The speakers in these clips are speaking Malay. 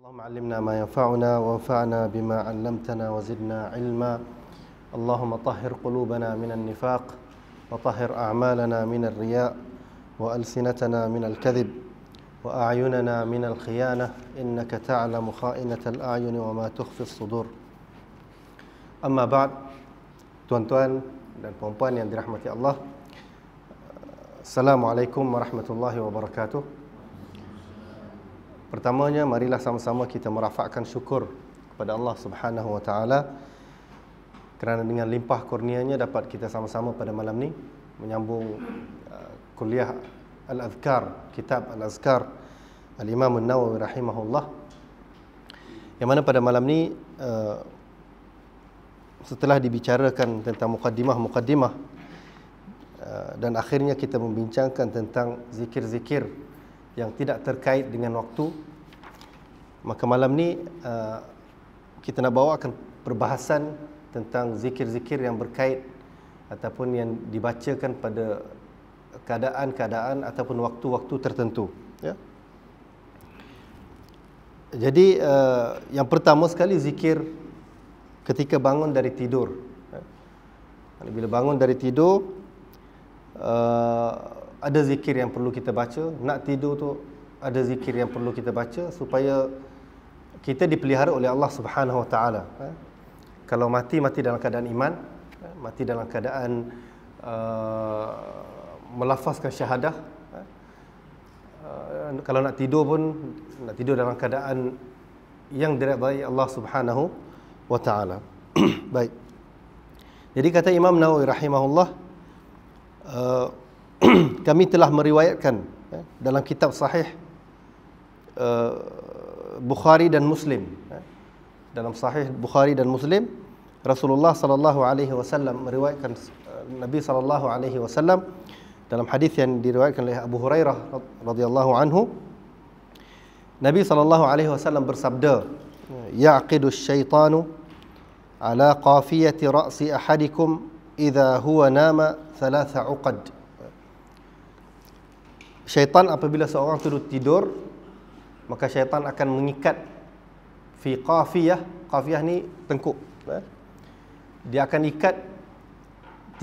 اللهم علمنا ما ينفعنا وانفعنا بما علمتنا وزدنا علما. اللهم طهر قلوبنا من النفاق وطهر أعمالنا من الرياء وألسنتنا من الكذب وأعيننا من الخيانة إنك تعلم خائنة الأعين وما تخفي الصدور. Amma ba'd, tuan-tuan dan puan-puan yang dirahmati Allah, Assalamualaikum warahmatullahi wabarakatuh. Pertamanya, marilah sama-sama kita merafakkan syukur kepada Allah Subhanahu wa taala kerana dengan limpah kurnianya dapat kita sama-sama pada malam ni menyambung kuliah Al-Azkar, kitab Al-Azkar Al-Imam An-Nawawi rahimahullah. Yang mana pada malam ni setelah dibicarakan tentang mukaddimah dan akhirnya kita membincangkan tentang zikir-zikir yang tidak terkait dengan waktu, maka malam ni kita nak bawakan perbahasan tentang zikir-zikir yang berkait ataupun yang dibacakan pada keadaan-keadaan ataupun waktu-waktu tertentu, ya. Jadi yang pertama sekali, zikir ketika bangun dari tidur. Bila bangun dari tidur, ada zikir yang perlu kita baca. Nak tidur tu ada zikir yang perlu kita baca supaya kita dipelihara oleh Allah Subhanahu wa taala. Kalau mati dalam keadaan iman, mati dalam keadaan melafazkan syahadah. Kalau nak tidur pun nak tidur dalam keadaan yang diridai Allah Subhanahu wa taala. Baik. Jadi kata Imam Nawawi rahimahullah, kami telah meriwayatkan dalam kitab sahih Bukhari dan Muslim. Dalam sahih Bukhari dan Muslim, Rasulullah sallallahu alaihi wasallam meriwayatkan Nabi sallallahu alaihi wasallam dalam hadis yang diriwayatkan oleh Abu Hurairah radhiyallahu anhu, Nabi sallallahu alaihi wasallam bersabda, "Yaqidu syaitanu ala qafiyati ra'si ahadikum idza huwa nama thalatha uqad." Syaitan apabila seorang tidur, maka syaitan akan mengikat fi qafiyah. Qafiyah ni tengkuk. Dia akan ikat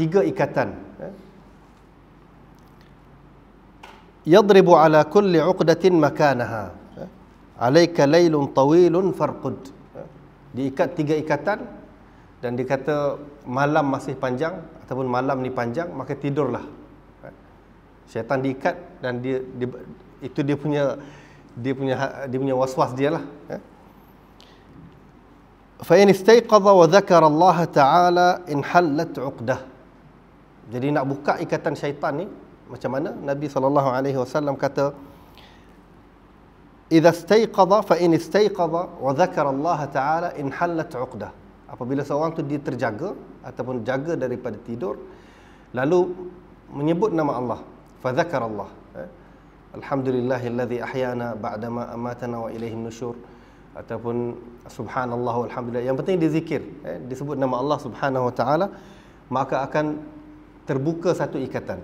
3 ikatan. Yadribu ala kulli uqdatin makanaha. Alaika laylun tawilun farqud. Diikat 3 ikatan dan dikata malam masih panjang ataupun malam ni panjang, maka tidurlah. Syaitan diikat dan itu dia punya waswas dia lah. Fa in istayqadha wa dzakara Allah Ta'ala in hallat 'uqdah. Jadi nak buka ikatan syaitan ni macam mana? Nabi sallallahu alaihi wasallam kata, idza istayqadha fa in istayqadha wa dzakara Allah Ta'ala in hallat 'uqdah. Apabila seorang tu dia terjaga ataupun jaga daripada tidur, lalu menyebut nama Allah, fa dzakara Allah, alhamdulillahilladzi ahyana ba'dama amatana wa ilaihin nusyur, ataupun subhanallah walhamdulillah. Yang penting dia zikir, disebut nama Allah Subhanahu wa taala, maka akan terbuka satu ikatan.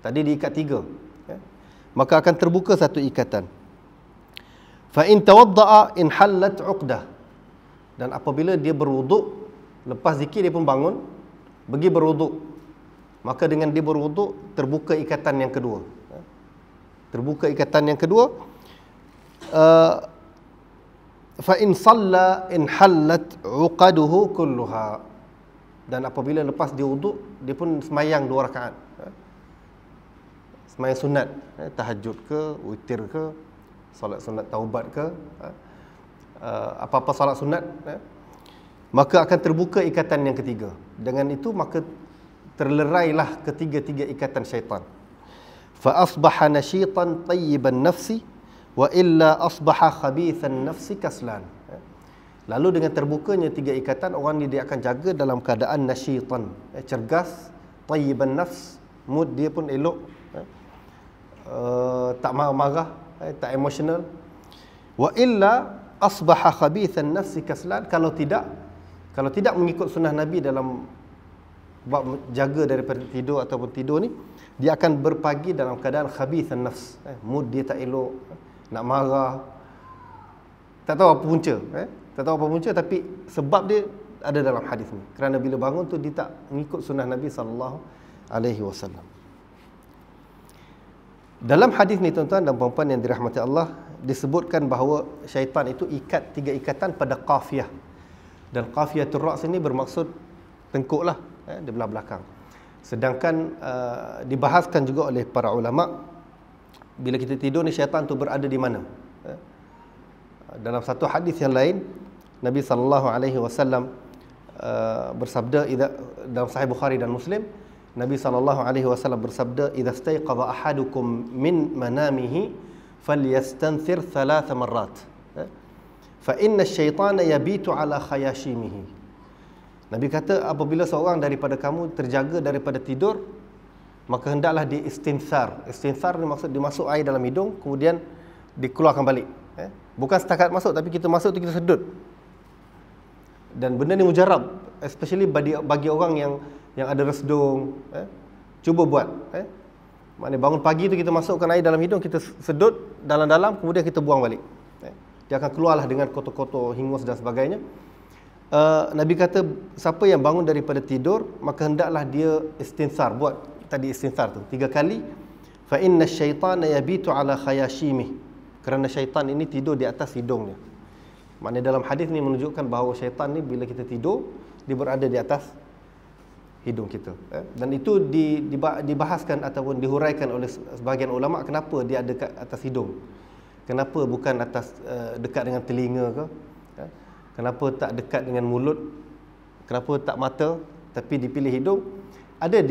Tadi diikat 3, maka akan terbuka satu ikatan. Fa in tawadda'a in hallat 'uqdah. Dan apabila dia berwuduk, lepas zikir dia pun bangun, pergi berwuduk, maka dengan dia berwuduk terbuka ikatan yang kedua. Terbuka ikatan yang kedua. Fa in shalla in hallat 'uqaduhu kulluha. Dan apabila lepas dia wuduk, dia pun semayang 2 rakaat. Semayang sunat, tahajud ke, witir ke, solat sunat taubat ke, apa-apa solat sunat, maka akan terbuka ikatan yang ketiga. Dengan itu maka terlerailah ketiga-tiga ikatan syaitan. Fa asbaha nashitan tayyiban nafsi wa illa asbaha khabithan nafsi kaslan. Lalu dengan terbukanya 3 ikatan, orang ni dia akan jaga dalam keadaan nashitan, cergas, tayyiban nafs, mood dia pun elok, tak marah-marah, tak emosional. Wa illa asbaha khabithan nafsi kaslan. Kalau tidak mengikut sunnah Nabi dalam bab jaga daripada tidur ataupun tidur ni, dia akan berpagi dalam keadaan khabithan nafs, mood dia tak elok, nak marah, Tak tahu apa punca, tak tahu apa punca, tapi sebab dia ada dalam hadis ni. Kerana bila bangun tu dia tak mengikut sunnah Nabi SAW. Dalam hadis ni tuan-tuan dan puan-puan yang dirahmati Allah, disebutkan bahawa syaitan itu ikat 3 ikatan pada qafiyah. Dan qafiyatul ra's ini bermaksud tengkuk lah, di belah belakang. Sedangkan dibahaskan juga oleh para ulama, bila kita tidur ni syaitan tu berada di mana. Dalam satu hadis yang lain, Nabi SAW bersabda, dalam Sahih Bukhari dan Muslim, Nabi SAW bersabda, "Idza staiqadha ahadukum min manamihi falyastanthir 3 marrat. Fa inna asy-syaitana yabitu ala khayashimihi." Nabi kata, apabila seorang daripada kamu terjaga daripada tidur, maka hendaklah dia istinsar. Istinsar ni maksud dimasuk air dalam hidung, kemudian dikeluarkan balik. Bukan setakat masuk, tapi kita masuk tu kita sedut. Dan benda ni mujarab, especially bagi orang yang ada resdung. Cuba buat. Maknanya bangun pagi tu kita masukkan air dalam hidung, kita sedut dalam-dalam, kemudian kita buang balik. Dia akan keluarlah dengan kotor-kotor, hingus dan sebagainya. Nabi kata, siapa yang bangun daripada tidur, maka hendaklah dia istinsar. Buat tadi istinsar tu 3 kali. Fa inna asy-syaitana yabitu ala khayashimih. Kerana syaitan ini tidur di atas hidungnya. Maknanya dalam hadis ni menunjukkan bahawa syaitan ni bila kita tidur, dia berada di atas hidung kita. Dan itu dibahaskan ataupun dihuraikan oleh sebahagian ulama, kenapa dia ada dekat atas hidung. Kenapa bukan atas dekat dengan telinga ke? Kenapa tak dekat dengan mulut? Kenapa tak mata tapi dipilih hidung? Ada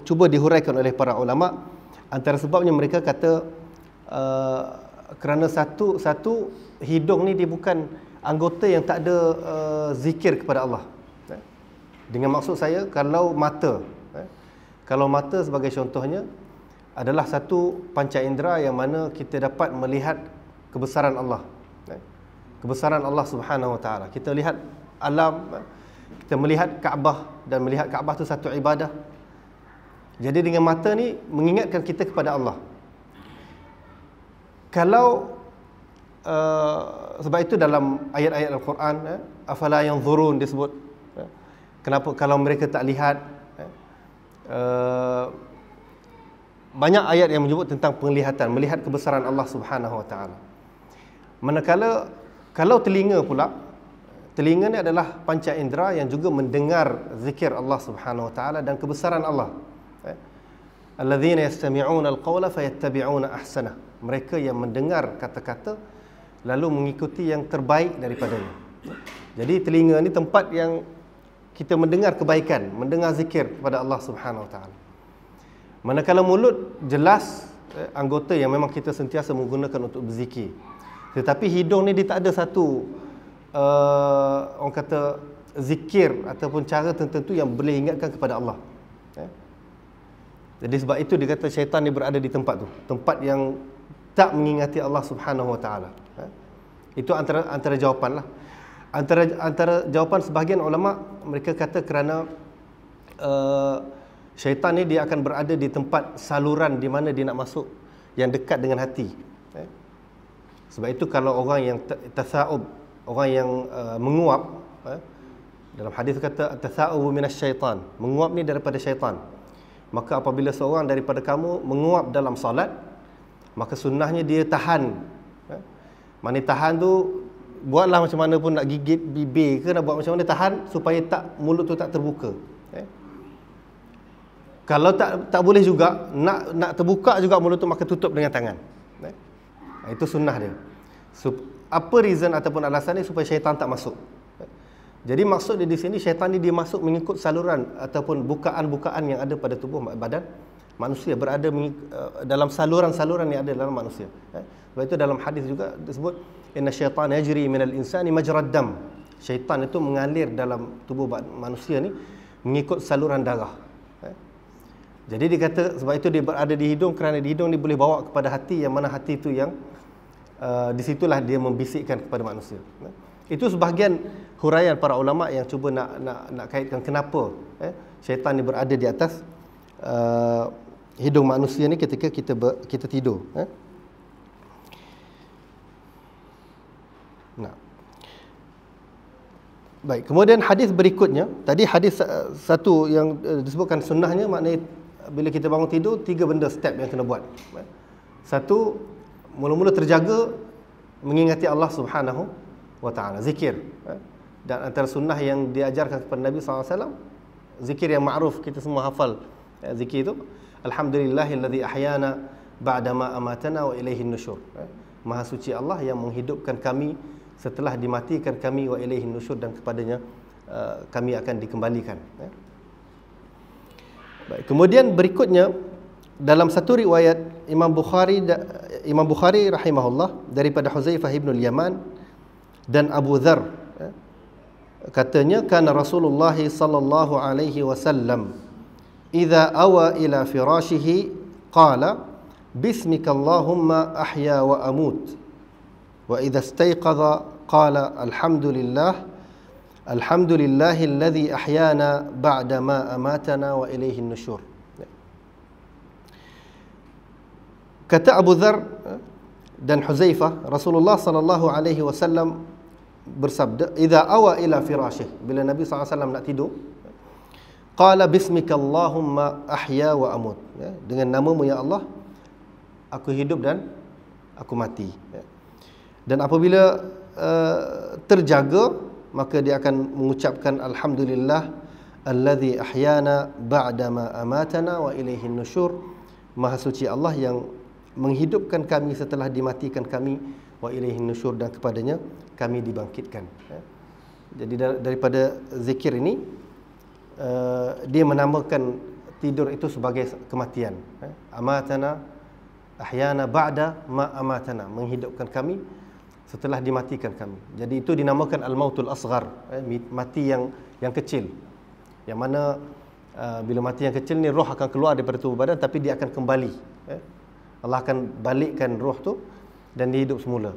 cuba dihuraikan oleh para ulama. Antara sebabnya mereka kata kerana satu hidung ni dia bukan anggota yang tak ada zikir kepada Allah. Dengan maksud saya, kalau mata sebagai contohnya adalah satu panca indera yang mana kita dapat melihat kebesaran Allah. Kebesaran Allah Subhanahu Wa Taala. Kita lihat alam, kita melihat Kaabah, dan melihat Kaabah tu satu ibadah. Jadi dengan mata ni mengingatkan kita kepada Allah. Kalau sebab itu dalam ayat-ayat Al-Quran, afala yanzurun disebut, kenapa kalau mereka tak lihat. Banyak ayat yang menyebut tentang penglihatan, melihat kebesaran Allah Subhanahu Wa Taala. Manakala kalau telinga pula, telinga ni adalah panca indera yang juga mendengar zikir Allah Subhanahu Wa Taala dan kebesaran Allah. Alladzina yastami'una al-qawla fayattabi'una ahsanah. Mereka yang mendengar kata-kata lalu mengikuti yang terbaik daripadanya. Jadi telinga ni tempat yang kita mendengar kebaikan, mendengar zikir kepada Allah Subhanahu Wa Taala. Manakala mulut jelas anggota yang memang kita sentiasa menggunakan untuk berzikir. Tetapi hidung ni dia tak ada satu orang kata zikir ataupun cara tertentu yang boleh ingatkan kepada Allah. Jadi sebab itu dia kata syaitan ni berada di tempat tu, tempat yang tak mengingati Allah Subhanahu Wa Taala. Itu antara jawapan lah. Antara jawapan sebahagian ulama, mereka kata kerana syaitan ni dia akan berada di tempat saluran di mana dia nak masuk, yang dekat dengan hati. Sebab itu kalau orang yang tasa'ub, orang yang menguap, dalam hadis kata tasa'ubu minasyaitan, menguap ni daripada syaitan. Maka apabila seorang daripada kamu menguap dalam solat, maka sunnahnya dia tahan. Mana tahan tu, buatlah macam mana pun, nak gigit bibir ke, nak buat macam mana, tahan supaya mulut tu tak terbuka. Kalau tak boleh juga, nak terbuka juga mulut tu, maka tutup dengan tangan. Itu sunnah dia. Apa reason ataupun alasan ni? Supaya syaitan tak masuk. Jadi maksud dia di sini, syaitan ni dia masuk mengikut saluran ataupun bukaan-bukaan yang ada pada tubuh badan manusia, berada dalam saluran-saluran yang ada dalam manusia. Sebab itu dalam hadis juga disebut inna syaitana yajri minal insani majrad dam. Syaitan itu mengalir dalam tubuh manusia ni mengikut saluran darah. Jadi dia kata sebab itu dia berada di hidung, kerana di hidung ni boleh bawa kepada hati, yang mana hati itu yang di situlah dia membisikkan kepada manusia. Itu sebahagian huraian para ulama yang cuba nak kaitkan kenapa syaitan ni berada di atas hidung manusia ni ketika kita tidur. Nah. Baik, kemudian hadis berikutnya, tadi hadis satu yang disebutkan sunnahnya, maknanya bila kita bangun tidur, 3 benda step yang kena buat. Satu, mula-mula terjaga mengingati Allah Subhanahu wa taala, zikir. Dan antara sunnah yang diajarkan kepada Nabi SAW, zikir yang ma'ruf, kita semua hafal zikir itu, alhamdulillahillazi ahyana ba'da ma amatana wa ilaihin nusyur. Maha suci Allah yang menghidupkan kami setelah dimatikan kami, wa ilaihin nusyur, dan kepadanya kami akan dikembalikan. Baik, kemudian berikutnya dalam satu riwayat Imam Bukhari rahimahullah daripada Huzaifah ibn al-Yaman dan Abu Dzar, katanya kana Rasulullah sallallahu alaihi wasallam idza awa ila firashihi qala bismikallahumma ahya wa amut wa idza istayqadha qala alhamdulillahilladzi ahyana ba'da ma amatana wa ilaihin nusyur. Kata Abu Dzar dan Huzaifah, Rasulullah sallallahu alaihi wasallam bersabda, idza awa ila firasyih, bila Nabi SAW nak tidur, qala bismikallahumma ahya wa amut, dengan namamu ya Allah aku hidup dan aku mati. Dan apabila terjaga, maka dia akan mengucapkan alhamdulillah alladzi ahyana ba'da ma amatana wa ilaihin nusyur. Maha suci Allah yang menghidupkan kami setelah dimatikan kami, wa ilaihin nusyur, dan kepadanya kami dibangkitkan. Jadi daripada zikir ini, dia menamakan tidur itu sebagai kematian. Amatana ahyana ba'da ma amatana, menghidupkan kami setelah dimatikan kami. Jadi itu dinamakan al-mautul asghar, mati yang kecil, yang mana bila mati yang kecil ni roh akan keluar daripada tubuh badan, tapi dia akan kembali. Allah akan balikkan roh tu dan dia hidup semula.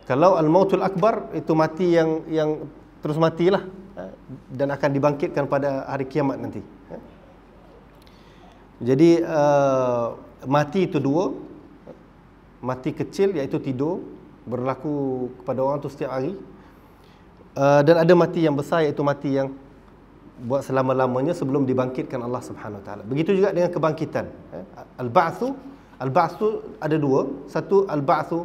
Kalau al-mautul akbar, itu mati yang terus matilah, dan akan dibangkitkan pada hari kiamat nanti. Jadi mati itu dua. Mati kecil iaitu tidur, berlaku kepada orang tu setiap hari. Dan ada mati yang besar, iaitu mati yang buat selama-lamanya sebelum dibangkitkan Allah Subhanahu Wa Taala. Begitu juga dengan kebangkitan. Al-ba'tsu ada dua. Satu al-ba'tsu,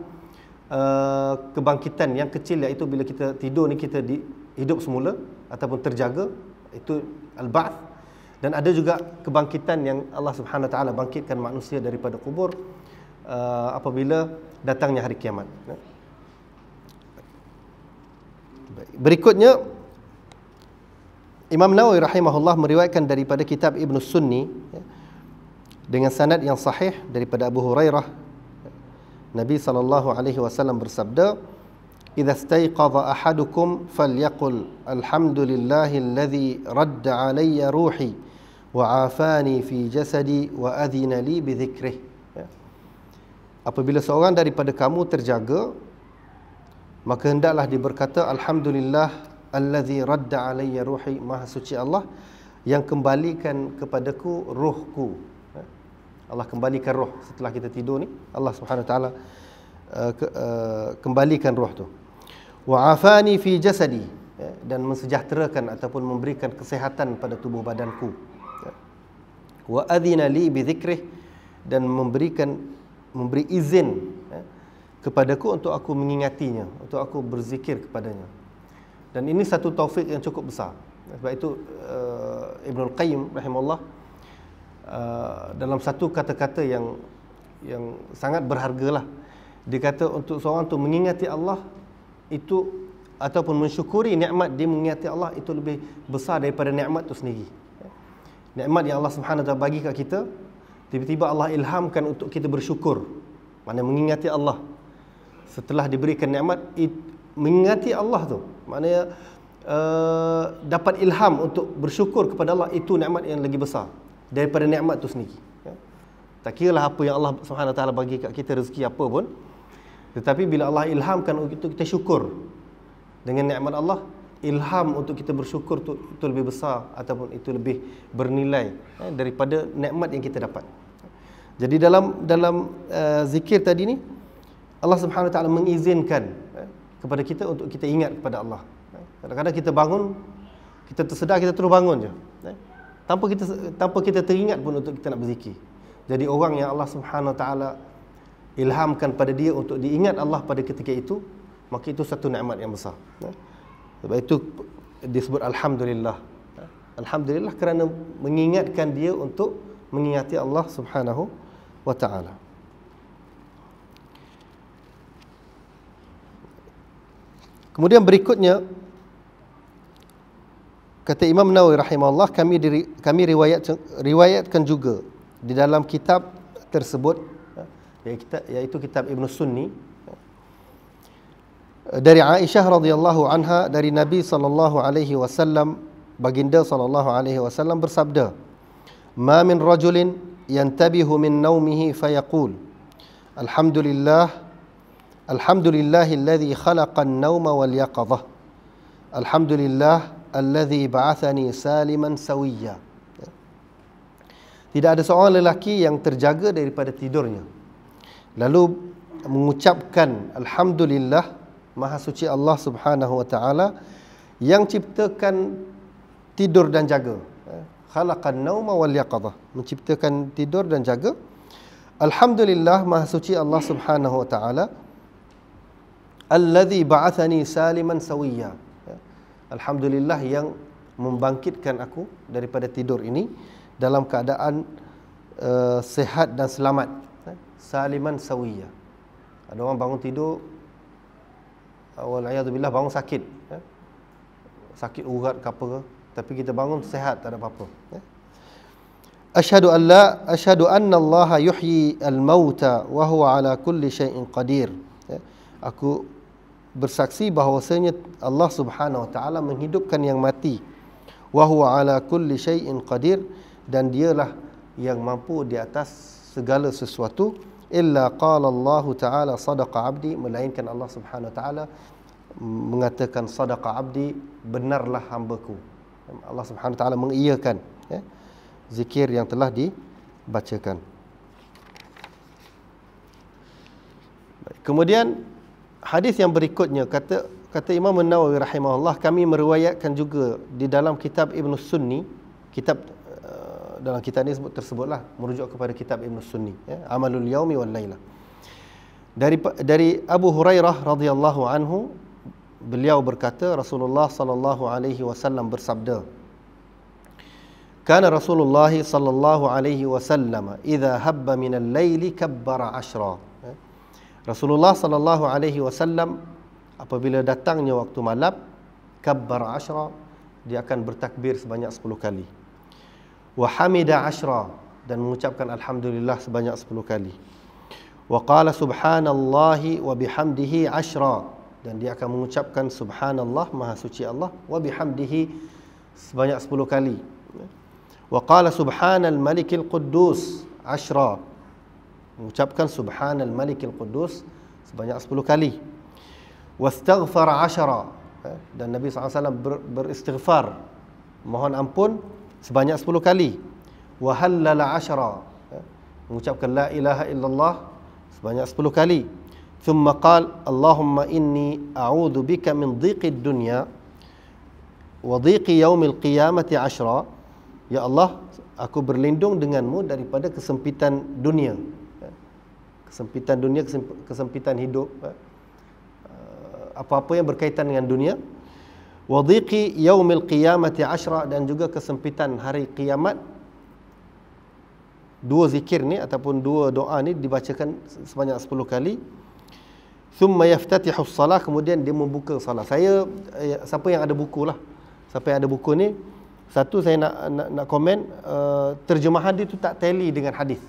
kebangkitan yang kecil, iaitu bila kita tidur ni kita hidup semula ataupun terjaga, itu al-ba'ts. Dan ada juga kebangkitan yang Allah Subhanahu Wa Taala bangkitkan manusia daripada kubur apabila datangnya hari kiamat. Berikutnya, Imam Nawawi rahimahullah meriwayatkan daripada kitab Ibn Sunni dengan sanad yang sahih daripada Abu Hurairah, Nabi SAW bersabda, "Idza istayqadha ahadukum falyaqul alhamdulillahilladzi radda alayya ruhi wa afani fi jasadi wa adhina li bi dhikrih." Apabila seorang daripada kamu terjaga, maka hendaklah dia berkata, alhamdulillah allazi radda alayya ruhi, maha suci Allah yang kembalikan kepadaku rohku. Allah kembalikan roh setelah kita tidur ni, Allah Subhanahu Wa Taala kembalikan roh tu. Wa afani fi jasadi, dan mensejahterakan ataupun memberikan kesehatan pada tubuh badanku. Wa adhina li bi dhikrih, dan memberi izin kepadaku untuk aku mengingatinya, untuk aku berzikir kepadanya. Dan ini satu taufik yang cukup besar. Sebab itu Ibnul Qayyim rahimahullah dalam satu kata-kata yang sangat berhargalah, dia kata untuk seorang tu mengingati Allah itu, ataupun mensyukuri nikmat dia mengingati Allah, itu lebih besar daripada nikmat tu sendiri. Nikmat yang Allah Subhanahu Wa Taala bagi kat kita, tiba-tiba Allah ilhamkan untuk kita bersyukur. Maknanya mengingati Allah setelah diberikan nikmat, mengingati Allah tu maknanya dapat ilham untuk bersyukur kepada Allah, itu nikmat yang lagi besar daripada nikmat tu sendiri. Tak kiralah apa yang Allah Subhanahu Wa Taala bagi kat kita, rezeki apa pun, tetapi bila Allah ilhamkan untuk kita syukur dengan nikmat Allah, ilham untuk kita bersyukur tu, itu lebih besar ataupun itu lebih bernilai daripada nikmat yang kita dapat. Jadi dalam zikir tadi ni, Allah Subhanahu Wa Taala mengizinkan kepada kita untuk kita ingat kepada Allah. Kadang-kadang kita bangun, kita tersedar, kita terus bangun je, tanpa kita teringat pun untuk kita nak berzikir. Jadi orang yang Allah Subhanahu Wa Taala ilhamkan pada dia untuk diingat Allah pada ketika itu, maka itu satu nikmat yang besar. Sebab itu disebut alhamdulillah. Alhamdulillah kerana mengingatkan dia untuk mengingati Allah Subhanahu Wa Taala. Kemudian berikutnya kata Imam Nawawi rahimahullah, kami riwayatkan juga di dalam kitab tersebut, yaitu kitab Ibn Sunni, dari Aisyah radhiyallahu anha, dari Nabi sallallahu alaihi wasallam, baginda sallallahu alaihi wasallam bersabda, "Ma min rajulin yantabihu min naumihi fayaqul alhamdulillah alhamdulillahilladzi khalaqan nauma wal yaqadhah alhamdulillah alladzi ba'athani saliman sawiyya." Tidak ada seorang lelaki yang terjaga daripada tidurnya lalu mengucapkan alhamdulillah, maha suci Allah Subhanahu Wa Taala yang ciptakan tidur dan jaga. Khalaqan nauma wal yaqadhah, menciptakan tidur dan jaga. Alhamdulillah, maha suci Allah Subhanahu Wa Taala, alladzi ba'athani saliman sawiyya. Alhamdulillah yang membangkitkan aku daripada tidur ini dalam keadaan sehat dan selamat. Saliman sawiyya. Ada orang bangun tidur, wal'iyadzubillah, bangun sakit, sakit urat ke apa ke, tapi kita bangun sehat, tak ada apa-apa. Asyhadu anna Allah yuhyi al-mauta wa huwa ala kulli syai'in qadir. Aku bersaksi bahawasanya Allah Subhanahu Wa Taala menghidupkan yang mati, wa huwa ala kulli syai'in qadir, dan dialah yang mampu di atas segala sesuatu. Illa qala Allah Ta'ala sadaqa abdi, melainkan Allah Subhanahu Wa Taala mengatakan sadaqa abdi, benarlah hambaku. Allah Subhanahu Wa Taala mengiyakan zikir yang telah dibacakan. Kemudian hadis yang berikutnya, kata Imam Nawawi rahimahullah, kami meriwayatkan juga di dalam kitab Ibn Sunni, kitab dalam kitab ini tersebutlah merujuk kepada kitab Ibn Sunni, Amalul Yaumi wal Laila. Dari Abu Hurairah radhiyallahu anhu, beliau berkata, Rasulullah sallallahu alaihi wasallam bersabda, "Kana Rasulullah sallallahu alaihi wasallam idza habba min al-laili kabbara 10." Rasulullah sallallahu alaihi wasallam apabila datangnya waktu malam, kabbara 10, dia akan bertakbir sebanyak 10 kali. Wa hamida 10, dan mengucapkan alhamdulillah sebanyak 10 kali. Wa qala subhanallahi wa bihamdihi 10, dan dia akan mengucapkan subhanallah, maha suci Allah, wa bihamdihi sebanyak 10 kali. Wa qala subhanal malikil quddus 10, mengucapkan subhanal malikil quddus sebanyak 10 kali. Wastaghfara 10, dan Nabi SAW beristighfar, mohon ampun sebanyak 10 kali. Wa hallala 10, mengucapkan la ilaha illallah sebanyak 10 kali. Thumma qala Allahumma inni a'udzu bika min dhiqid dunya wa dhiqi yaumil qiyamati 10. Ya Allah, aku berlindung denganmu daripada kesempitan dunia. Kesempitan dunia, kesempitan hidup, apa-apa yang berkaitan dengan dunia. Wa dhiqi yaumil qiyamati 10, dan juga kesempitan hari kiamat. Dua zikir ni ataupun dua doa ni dibacakan sebanyak 10 kali. Thumma yaftatihu as-salah, kemudian dia membuka salat. Siapa yang ada buku lah, siapa yang ada buku ni, satu saya nak komen, terjemahan dia tu tak tally dengan hadis.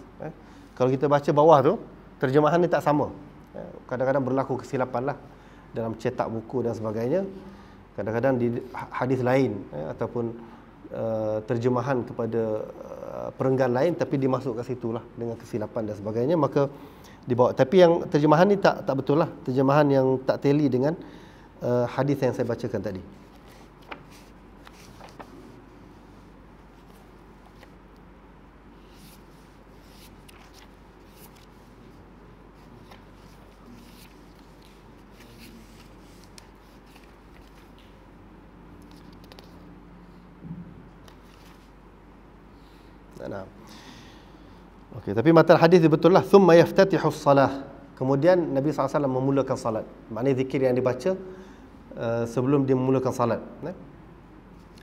Kalau kita baca bawah tu, terjemahan ni tak sama. Kadang-kadang berlaku kesilapan lah dalam cetak buku dan sebagainya. Kadang-kadang di hadis lain, ataupun terjemahan kepada perenggan lain, tapi dimasuk kat situ lah dengan kesilapan dan sebagainya, maka dibawa. Tapi yang terjemahan ni tak betul lah, terjemahan yang tak tally dengan hadis yang saya bacakan tadi. Nah. Okey, tapi matan hadis dia betul lah. Thumma yaftatihus salah. Kemudian Nabi SAW memulakan salat. Maknanya zikir yang dibaca sebelum dia memulakan salat,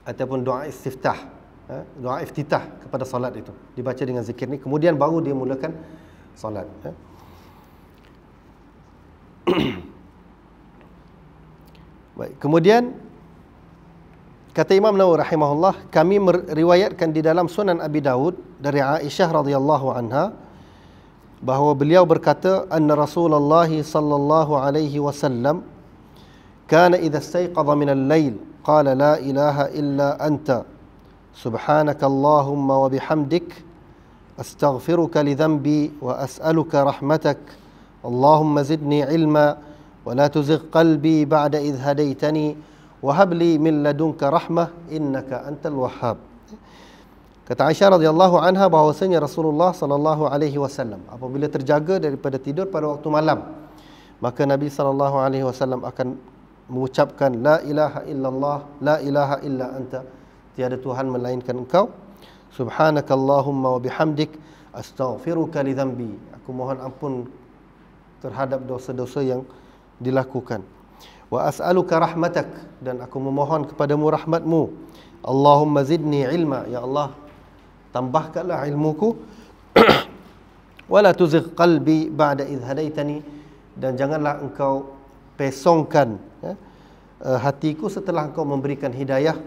ataupun doa istiftah, doa iftitah kepada salat itu dibaca dengan zikir ni, kemudian baru dia mulakan salat. Baik, kemudian kata Imam Nawawi rahimahullah, kami meriwayatkan di dalam Sunan Abi Dawud dari Aisyah radhiyallahu anha bahawa beliau berkata, anna Rasulullah sallallahu alaihi wasallam kana idza istayqadha min al-lail qala la ilaha illa anta subhanakallahumma wa bihamdik astaghfiruka li dhanbi wa as'aluka rahmatak Allahumma zidni ilma wa la tuzigh qalbi ba'da idh hadaitani wa hab li min ladunka rahmah innaka antal wahhab. Kata Aisyah radhiyallahu anha bahawasanya Rasulullah sallallahu alaihi wasallam apabila terjaga daripada tidur pada waktu malam, maka Nabi sallallahu alaihi wasallam akan mengucapkan la ilaha illallah, la ilaha illa anta, tiada Tuhan melainkan engkau, subhanakallahumma wa bihamdik astaghfiruka li dhanbi, aku mohon ampun terhadap dosa-dosa yang dilakukan, wa as'aluka rahmatak, dan aku memohon kepadamu rahmatmu, Allahumma zidni ilma, ya Allah tambahkanlah ilmuku, wala tuzigh qalbi ba'da idh hadaitani, dan janganlah engkau pesongkan hatiku setelah engkau memberikan hidayah,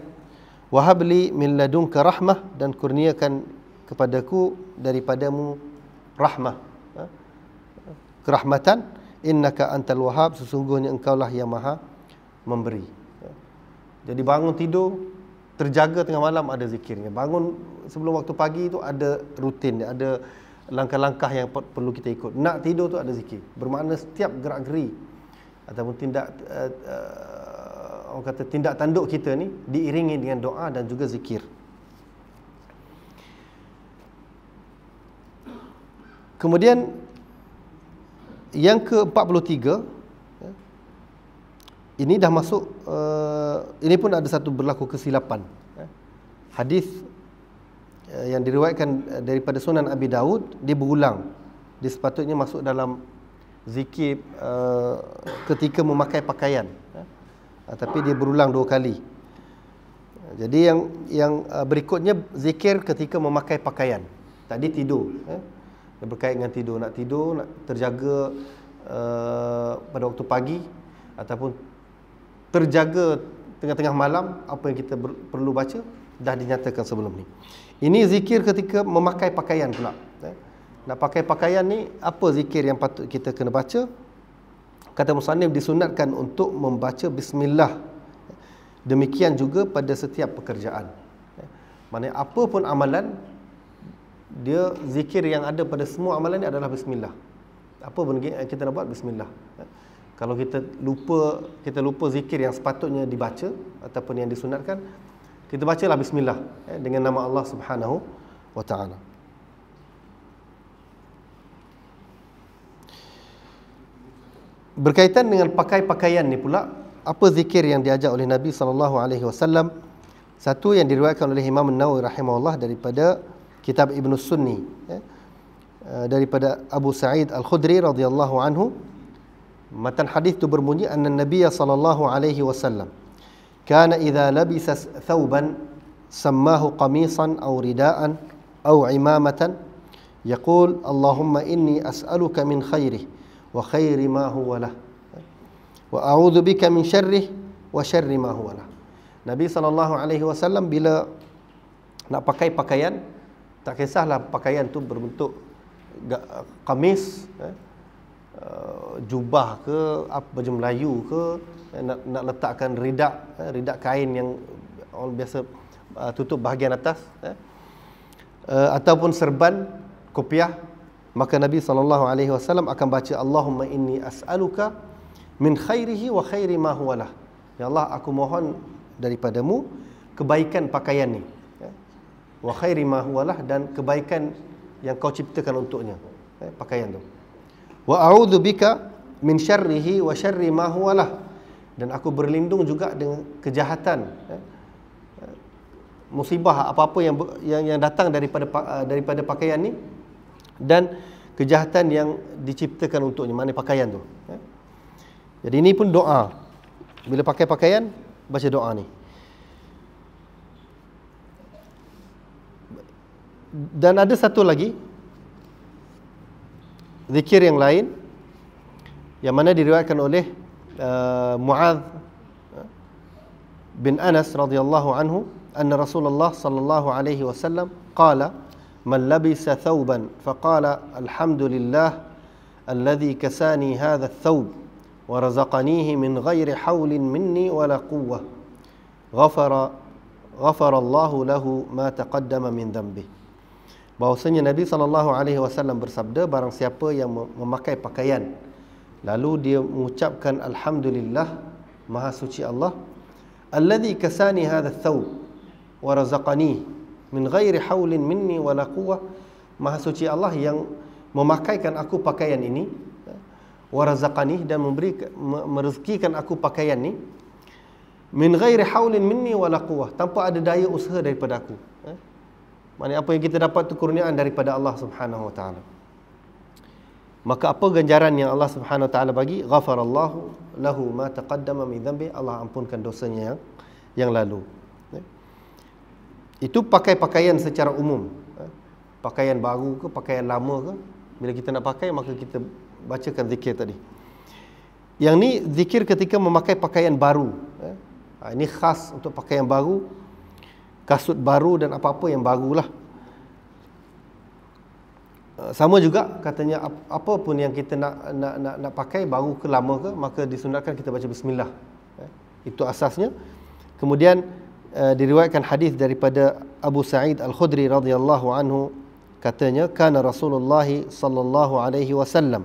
wahabli min ladunka rahmah, dan kurniakan kepadaku daripadamu rahmah, kerahmatan, innaka antal wahhab, sesungguhnya engkaulah yang maha memberi. Jadi bangun tidur, terjaga tengah malam ada zikirnya. Bangun sebelum waktu pagi itu ada rutin, ada langkah-langkah yang perlu kita ikut. Nak tidur tu ada zikir. Bermakna setiap gerak-geri ataupun orang kata tindak tanduk kita ni diiringi dengan doa dan juga zikir. Kemudian yang ke-43, ini dah masuk, ini pun ada satu berlaku kesilapan. Hadis yang diriwayatkan daripada Sunan Abi Dawud, dia berulang. Dia sepatutnya masuk dalam zikir ketika memakai pakaian, tapi dia berulang 2 kali. Jadi yang berikutnya zikir ketika memakai pakaian. Tadi tidur, dia berkait dengan tidur, nak terjaga pada waktu pagi ataupun terjaga tengah-tengah malam, apa yang kita perlu baca dah dinyatakan sebelum ni. Ini zikir ketika memakai pakaian pula. Nak pakai pakaian ni, apa zikir yang patut kita kena baca? Kata musannif, disunatkan untuk membaca bismillah. Demikian juga pada setiap pekerjaan. Maksudnya apa pun amalan, dia zikir yang ada pada semua amalan ni adalah bismillah. Apa pun kita nak buat, bismillah. Kalau kita lupa zikir yang sepatutnya dibaca ataupun yang disunatkan, kita bacalah bismillah dengan nama Allah Subhanahu wa taala. Berkaitan dengan pakai pakaian ni pula, apa zikir yang diajar oleh Nabi SAW? Satu yang diriwayatkan oleh Imam Nawawi rahimahullah daripada kitab Ibn Sunni, daripada Abu Sa'id Al-Khudri radhiyallahu anhu. Matan hadis itu berbunyi, anna Nabiy sallallahu alaihi wasallam kana idza labisa thawban sammahu qamisan aw ridaan aw imamatan yaqul Allahumma inni as'aluka min khairihi wa khairi ma huwa lah wa a'udzu bika min syarrihi wa syarri ma huwa lah. Nabi sallallahu alaihi wasallam bila nak pakai pakaian, tak kisahlah pakaian tu berbentuk kamis, jubah ke, baju Melayu ke, nak letakkan ridak kain yang orang biasa tutup bahagian atas, ataupun serban, kopiah, maka Nabi SAW akan baca Allahumma inni as'aluka min khairihi wa khairi ma huwa lah. Ya Allah, aku mohon daripadamu kebaikan pakaian ni, wa khairi ma huwa lah, dan kebaikan yang kau ciptakan untuknya, pakaian tu. Wa a'udzu bika min syarrihi wa syarri ma huwa lah, dan aku berlindung juga dengan kejahatan musibah apa-apa yang datang daripada pakaian ni, dan kejahatan yang diciptakan untuknya, maknanya pakaian tu. Jadi ini pun doa. Bila pakai pakaian, baca doa ni. Dan ada satu lagi zikir yang lain yang mana diriwayatkan oleh Muadz bin Anas radhiyallahu anhu, anna Rasulullah sallallahu alaihi wasallam qala man labisa thawban faqala alhamdulillah alladhi kasani hadha ath-thawb wa razaqanihi min ghairi hawlin minni wala quwwah ghafara Allahu lahu ma taqaddama min dhanbihi. Bahawasanya Nabi SAW bersabda, barang siapa yang memakai pakaian lalu dia mengucapkan alhamdulillah, maha suci Allah, alladhi kasani hadha thawb wa razaqani min ghairi haulin minni wala quwwah, maha suci Allah yang memakaikan aku pakaian ini, wa razaqani, dan merezekikan aku pakaian ni, min ghairi haulin minni wala quwwah, tanpa ada daya usaha daripada aku. Maksudnya apa yang kita dapat tu kurniaan daripada Allah Subhanahu wa taala. Maka apa ganjaran yang Allah Subhanahu wa taala bagi? Ghafarallahu lahu ma taqaddama min dhanbi, Allah ampunkan dosanya yang lalu. Itu pakai pakaian secara umum. Pakaian baru ke, pakaian lama ke, bila kita nak pakai maka kita bacakan zikir tadi. Yang ni zikir ketika memakai pakaian baru. Ini khas untuk pakaian baru, kasut baru dan apa-apa yang barulah. Sama juga katanya, apa pun yang kita nak pakai, baru ke lama ke, maka disunatkan kita baca bismillah. Itu asasnya. Kemudian diriwayatkan hadis daripada Abu Sa'id Al-Khudri radhiyallahu anhu, katanya kana Rasulullah sallallahu alaihi wasallam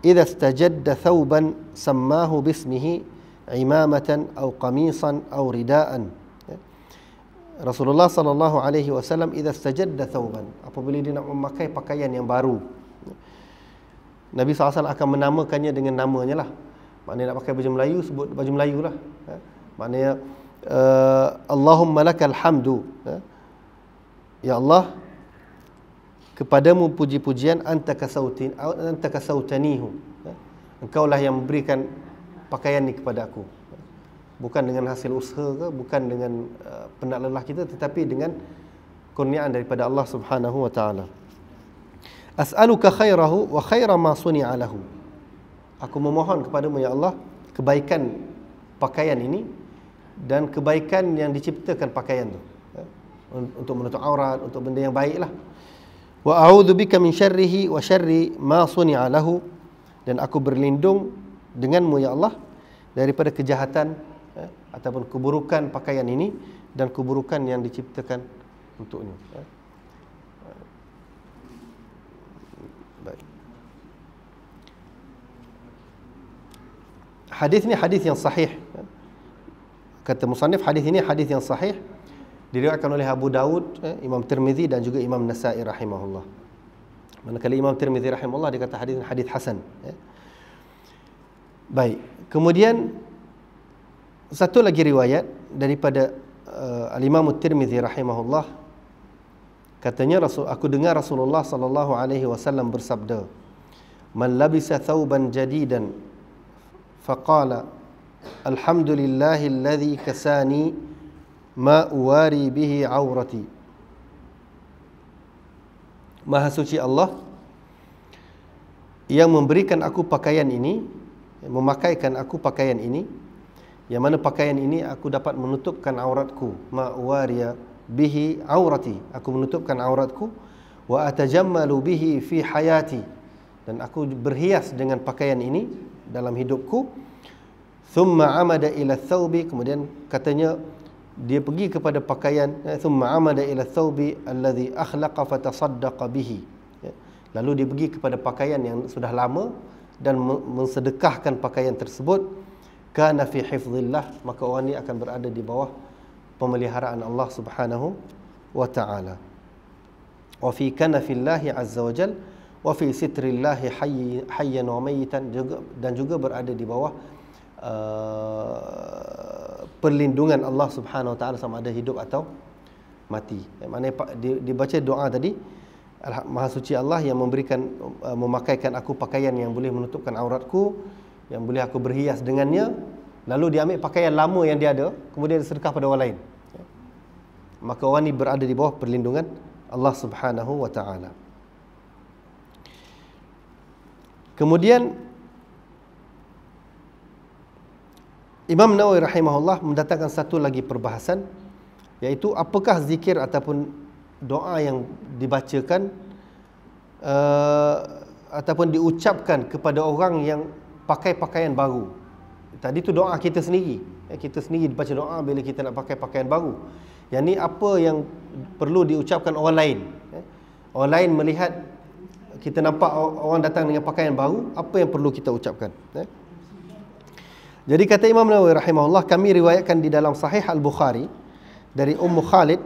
idza istajadda thawban sammahu bismihi imamatan aw qamisan aw ridaan. Rasulullah sallallahu alaihi wasallam idza istajadda thawban, apabila dia nak memakai pakaian yang baru, Nabi SAW akan menamakannya dengan namanya lah. Maknanya nak pakai baju Melayu, sebut baju Melayu lah. Maknanya Allahumma lakal hamdu, ya Allah, kepadamu puji-pujian, anta kasautanihu, engkaulah yang memberikan pakaian ni kepada aku. Bukan dengan hasil usaha ke, bukan dengan penat lelah kita, tetapi dengan kurniaan daripada Allah Subhanahu wa taala. As'aluka khairahu wa khaira ma suni'a lahu. Aku memohon kepadamu ya Allah kebaikan pakaian ini dan kebaikan yang diciptakan pakaian tu, untuk menutup aurat, untuk benda yang baiklah. Wa a'udzu bika min syarrihi wa syarri ma suni'a lahu, dan aku berlindung denganmu ya Allah daripada kejahatan ataupun keburukan pakaian ini dan keburukan yang diciptakan untuknya. Baik. Hadis ini hadis yang sahih. Kata musannif, hadis ini hadis yang sahih, diriwayatkan oleh Abu Daud, Imam Tirmizi dan juga Imam Nasa'i rahimahullah. Manakala Imam Tirmizi rahimahullah dia kata hadis hadis hasan. Baik. Kemudian satu lagi riwayat daripada Al-Imam Tirmizi rahimahullah, katanya aku dengar Rasulullah sallallahu alaihi wasallam bersabda, man labisa thawban jadidan faqala alhamdulillahilladzi kasani ma uwari bihi aurati. Maha suci Allah yang memberikan aku pakaian ini, memakaikan aku pakaian ini, yang mana pakaian ini aku dapat menutupkan auratku, ma uwariya bihi aurati, aku menutupkan auratku, wa atajammalu bihi fi hayati, dan aku berhias dengan pakaian ini dalam hidupku. Thumma amada ila thawbi, kemudian katanya dia pergi kepada pakaian, thumma amada ila thawbi alladhi akhlaqa fatasaddaqa bihi, lalu dia pergi kepada pakaian yang sudah lama dan mensedekahkan pakaian tersebut. Kana fi hifzillah, maka orang ini akan berada di bawah pemeliharaan Allah Subhanahu wa taala. Wa fi kanafillahi azza wa jal wa fi sitrillahi hayyan wa mayitan, dan juga berada di bawah perlindungan Allah Subhanahu wa taala, sama ada hidup atau mati. Maknanya dibaca doa tadi, Maha suci Allah yang memberikan, memakaikan aku pakaian yang boleh menutupkan auratku, yang boleh aku berhias dengannya, lalu dia ambil pakaian lama yang dia ada, kemudian disedekah pada orang lain. Maka orang ni berada di bawah perlindungan Allah Subhanahu wa taala. Kemudian Imam Nawawi rahimahullah mendatangkan satu lagi perbahasan, iaitu apakah zikir ataupun doa yang dibacakan ataupun diucapkan kepada orang yang pakai pakaian baru. Tadi tu doa kita sendiri. Kita sendiri baca doa bila kita nak pakai pakaian baru. Yang ni apa yang perlu diucapkan orang lain. Orang lain melihat kita nampak orang datang dengan pakaian baru, apa yang perlu kita ucapkan. Jadi kata Imam Nawawi rahimahullah, kami riwayatkan di dalam Sahih Al-Bukhari dari Ummu Khalid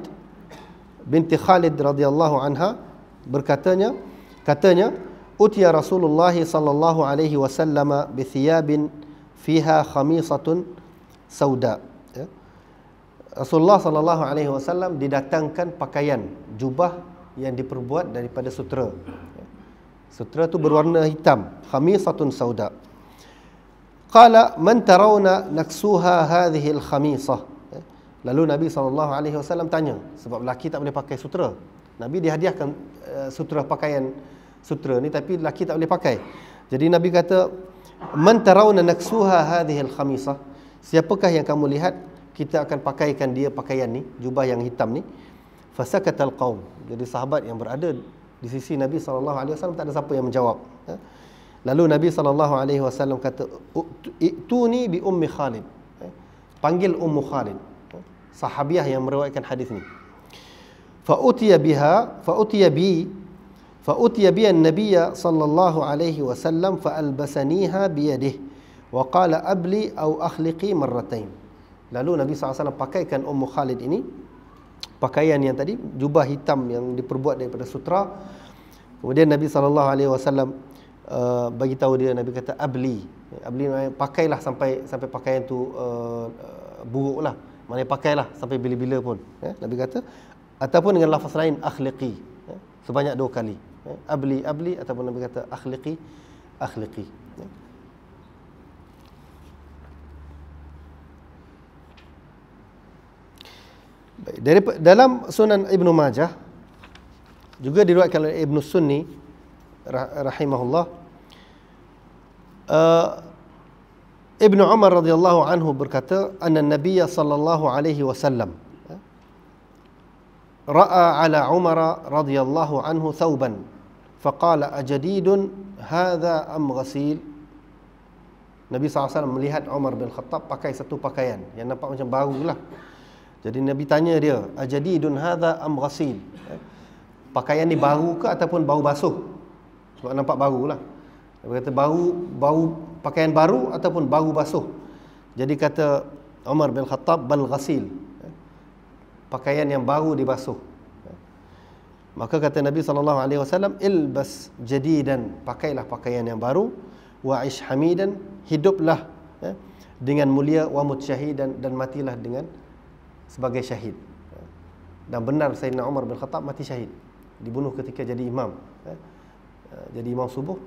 binti Khalid radhiyallahu anha katanya utiya Rasulullah sallallahu alaihi wasallam bi thiyabin fiha khamisatun sauda. Rasulullah sallallahu alaihi wasallam didatangkan pakaian jubah yang diperbuat daripada sutera. Sutera tu berwarna hitam, khamisatun sauda. Qala man tarawna naksuha hadhihi al-khamisah. Lalu Nabi SAW tanya, sebab lelaki tak boleh pakai sutera. Nabi dihadiahkan sutera, pakaian sutera ni, tapi lelaki tak boleh pakai. Jadi Nabi kata, man tarawna naksuha hadhihi al-khamisah. Siapakah yang kamu lihat kita akan pakaikan dia pakaian ni, jubah yang hitam ni? Fasakatal qaum. Jadi sahabat yang berada di sisi Nabi SAW tak ada siapa yang menjawab. Lalu Nabi SAW kata, "I'tuni bi ummi Khalid." Panggil Ummu Khalid, sahabiah yang meriwayatkan hadis ni. Fa'utiya bi an-nabiy sallallahu alaihi wasallam fa'albasaniha bi yadihi wa qala abli aw akhliqi marratain. Lalu Nabi SAW pakaikan Ummu Khalid ini pakaian yang tadi, jubah hitam yang diperbuat daripada sutera. Kemudian Nabi SAW bagi tahu dia, Nabi kata abli, pakailah sampai pakaian tu buruklah, maknanya pakailah sampai bila-bila pun. Nabi kata, ataupun dengan lafaz lain akhliqi, sebanyak 2 kali. Abli ataupun Nabi kata akhliqi. Baik, dalam Sunan Ibnu Majah juga diriwayatkan oleh Ibnu Sunni rahimahullah, Ibnu Umar radhiyallahu anhu berkata, anna Nabiy sallallahu alaihi wasallam ra'a ala Umar radhiyallahu anhu thawban faqala ajadidun hadha am ghasil. Nabi SAW melihat Umar bin Khattab pakai satu pakaian yang nampak macam baru lah. Jadi Nabi tanya dia, ajadidun hadha am ghasil, pakaian ni baru ke ataupun bau basuh? Sebab nampak baru lah. Dia kata bau pakaian baru ataupun bau basuh. Jadi kata Umar bin Khattab, bal ghasil, pakaian yang baru dibasuh. Maka kata Nabi SAW, ilbas jadidan, pakailah pakaian yang baru, wa ish hamidan, hiduplah dengan mulia, wa mut syahidan, dan matilah dengan sebagai syahid. Dan benar Sayyidina Umar bin Khattab mati syahid, dibunuh ketika jadi imam. Jadi imam subuh,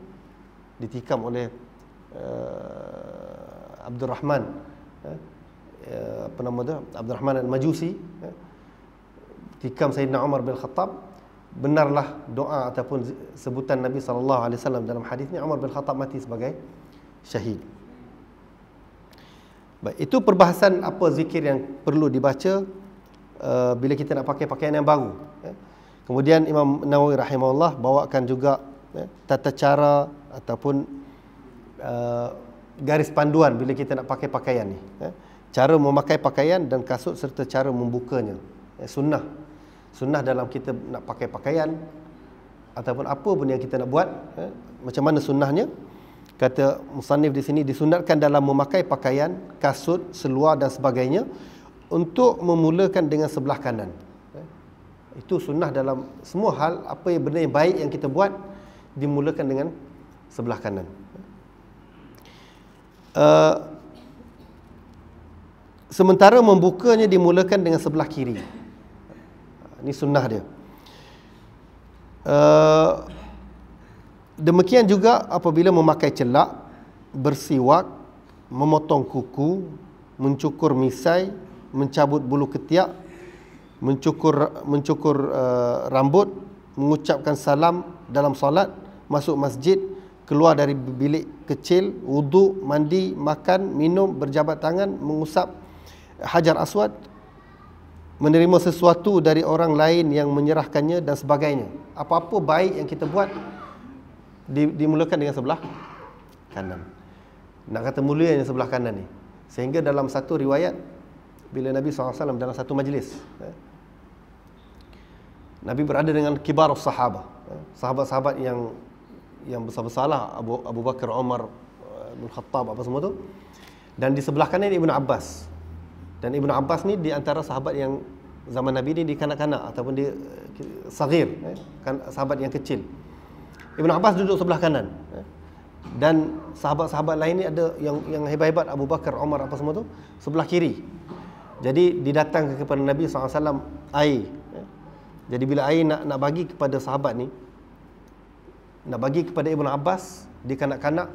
ditikam oleh Abdurrahman, apa nama dia, Abdurrahman al-Majusi, tikam Sayyidina Umar bin Khattab. Benarlah doa ataupun sebutan Nabi SAW dalam hadis ni, Umar bin Khattab mati sebagai syahid. Baik, itu perbahasan apa zikir yang perlu dibaca bila kita nak pakai pakaian yang baru. Kemudian Imam Nawawi rahimahullah bawakan juga tata cara ataupun garis panduan bila kita nak pakai pakaian ni. Cara memakai pakaian dan kasut serta cara membukanya. Sunnah dalam kita nak pakai pakaian ataupun apa pun yang kita nak buat, macam mana sunnahnya? Kata musannif di sini, disunatkan dalam memakai pakaian, kasut, seluar dan sebagainya untuk memulakan dengan sebelah kanan. Itu sunnah dalam semua hal, apa yang benda yang baik yang kita buat dimulakan dengan sebelah kanan. Sementara membukanya dimulakan dengan sebelah kiri. Ini sunnah dia. Demikian juga apabila memakai celak, bersiwak, memotong kuku, mencukur misai, mencabut bulu ketiak, mencukur rambut, mengucapkan salam dalam solat, masuk masjid, keluar dari bilik kecil, wuduk, mandi, makan, minum, berjabat tangan, mengusap hajar aswad, menerima sesuatu dari orang lain yang menyerahkannya dan sebagainya. Apa-apa baik yang kita buat dimulakan dengan sebelah kanan. Nak kata mulianya sebelah kanan ni, sehingga dalam satu riwayat bila Nabi SAW dalam satu majlis, Nabi berada dengan kibar sahabat, sahabat-sahabat yang besar-besarlah, Abu Bakar, Umar bin Khattab, apa semua tu. Dan di sebelah kanan Ibn Abbas. Dan Ibn Abbas ni di antara sahabat yang zaman Nabi ni di kanak-kanak ataupun di saghir, sahabat yang kecil. Ibn Abbas duduk sebelah kanan. Dan sahabat-sahabat lain ni ada yang hebat-hebat, Abu Bakar, Umar, apa semua tu, sebelah kiri. Jadi didatangkan kepada Nabi SAW air. Jadi bila air nak bagi kepada sahabat ni, nak bagi kepada Ibn Abbas di kanak-kanak,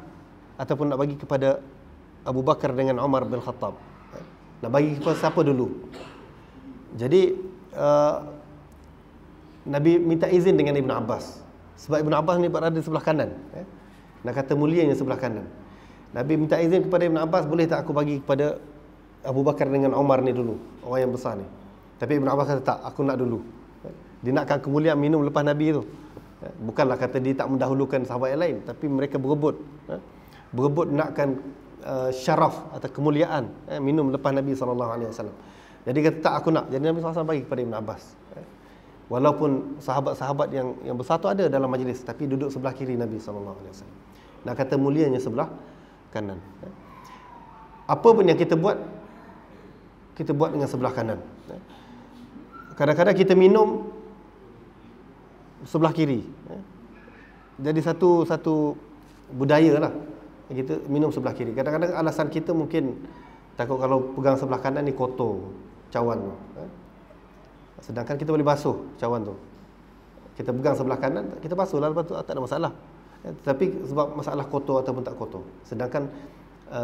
ataupun nak bagi kepada Abu Bakar dengan Umar bin Khattab, nak bagi kepada siapa dulu? Jadi Nabi minta izin dengan Ibn Abbas, sebab Ibn Abbas ni berada di sebelah kanan, nak kata mulianya sebelah kanan. Nabi minta izin kepada Ibn Abbas, boleh tak aku bagi kepada Abu Bakar dengan Umar ni dulu, orang yang besar ni? Tapi Ibn Abbas kata tak, aku nak dulu. Dia nakkan kemuliaan minum lepas Nabi tu. Bukanlah kata dia tak mendahulukan sahabat yang lain, tapi mereka berebut nakkan syaraf atau kemuliaan minum lepas Nabi SAW. Jadi kata tak, aku nak. Jadi Nabi SAW bagi kepada Ibn Abbas. Walaupun sahabat-sahabat yang besar tu ada dalam majlis, tapi duduk sebelah kiri Nabi SAW. Nak kata mulianya sebelah kanan. Apa pun yang kita buat dengan sebelah kanan. Kadang-kadang kita minum sebelah kiri. Jadi satu budaya lah, kita minum sebelah kiri. Kadang-kadang alasan kita mungkin takut kalau pegang sebelah kanan ni kotor cawan tu. Sedangkan kita boleh basuh cawan tu. Kita pegang sebelah kanan, kita basuh lah, lepas tu tak ada masalah. Tapi sebab masalah kotor ataupun tak kotor. Sedangkan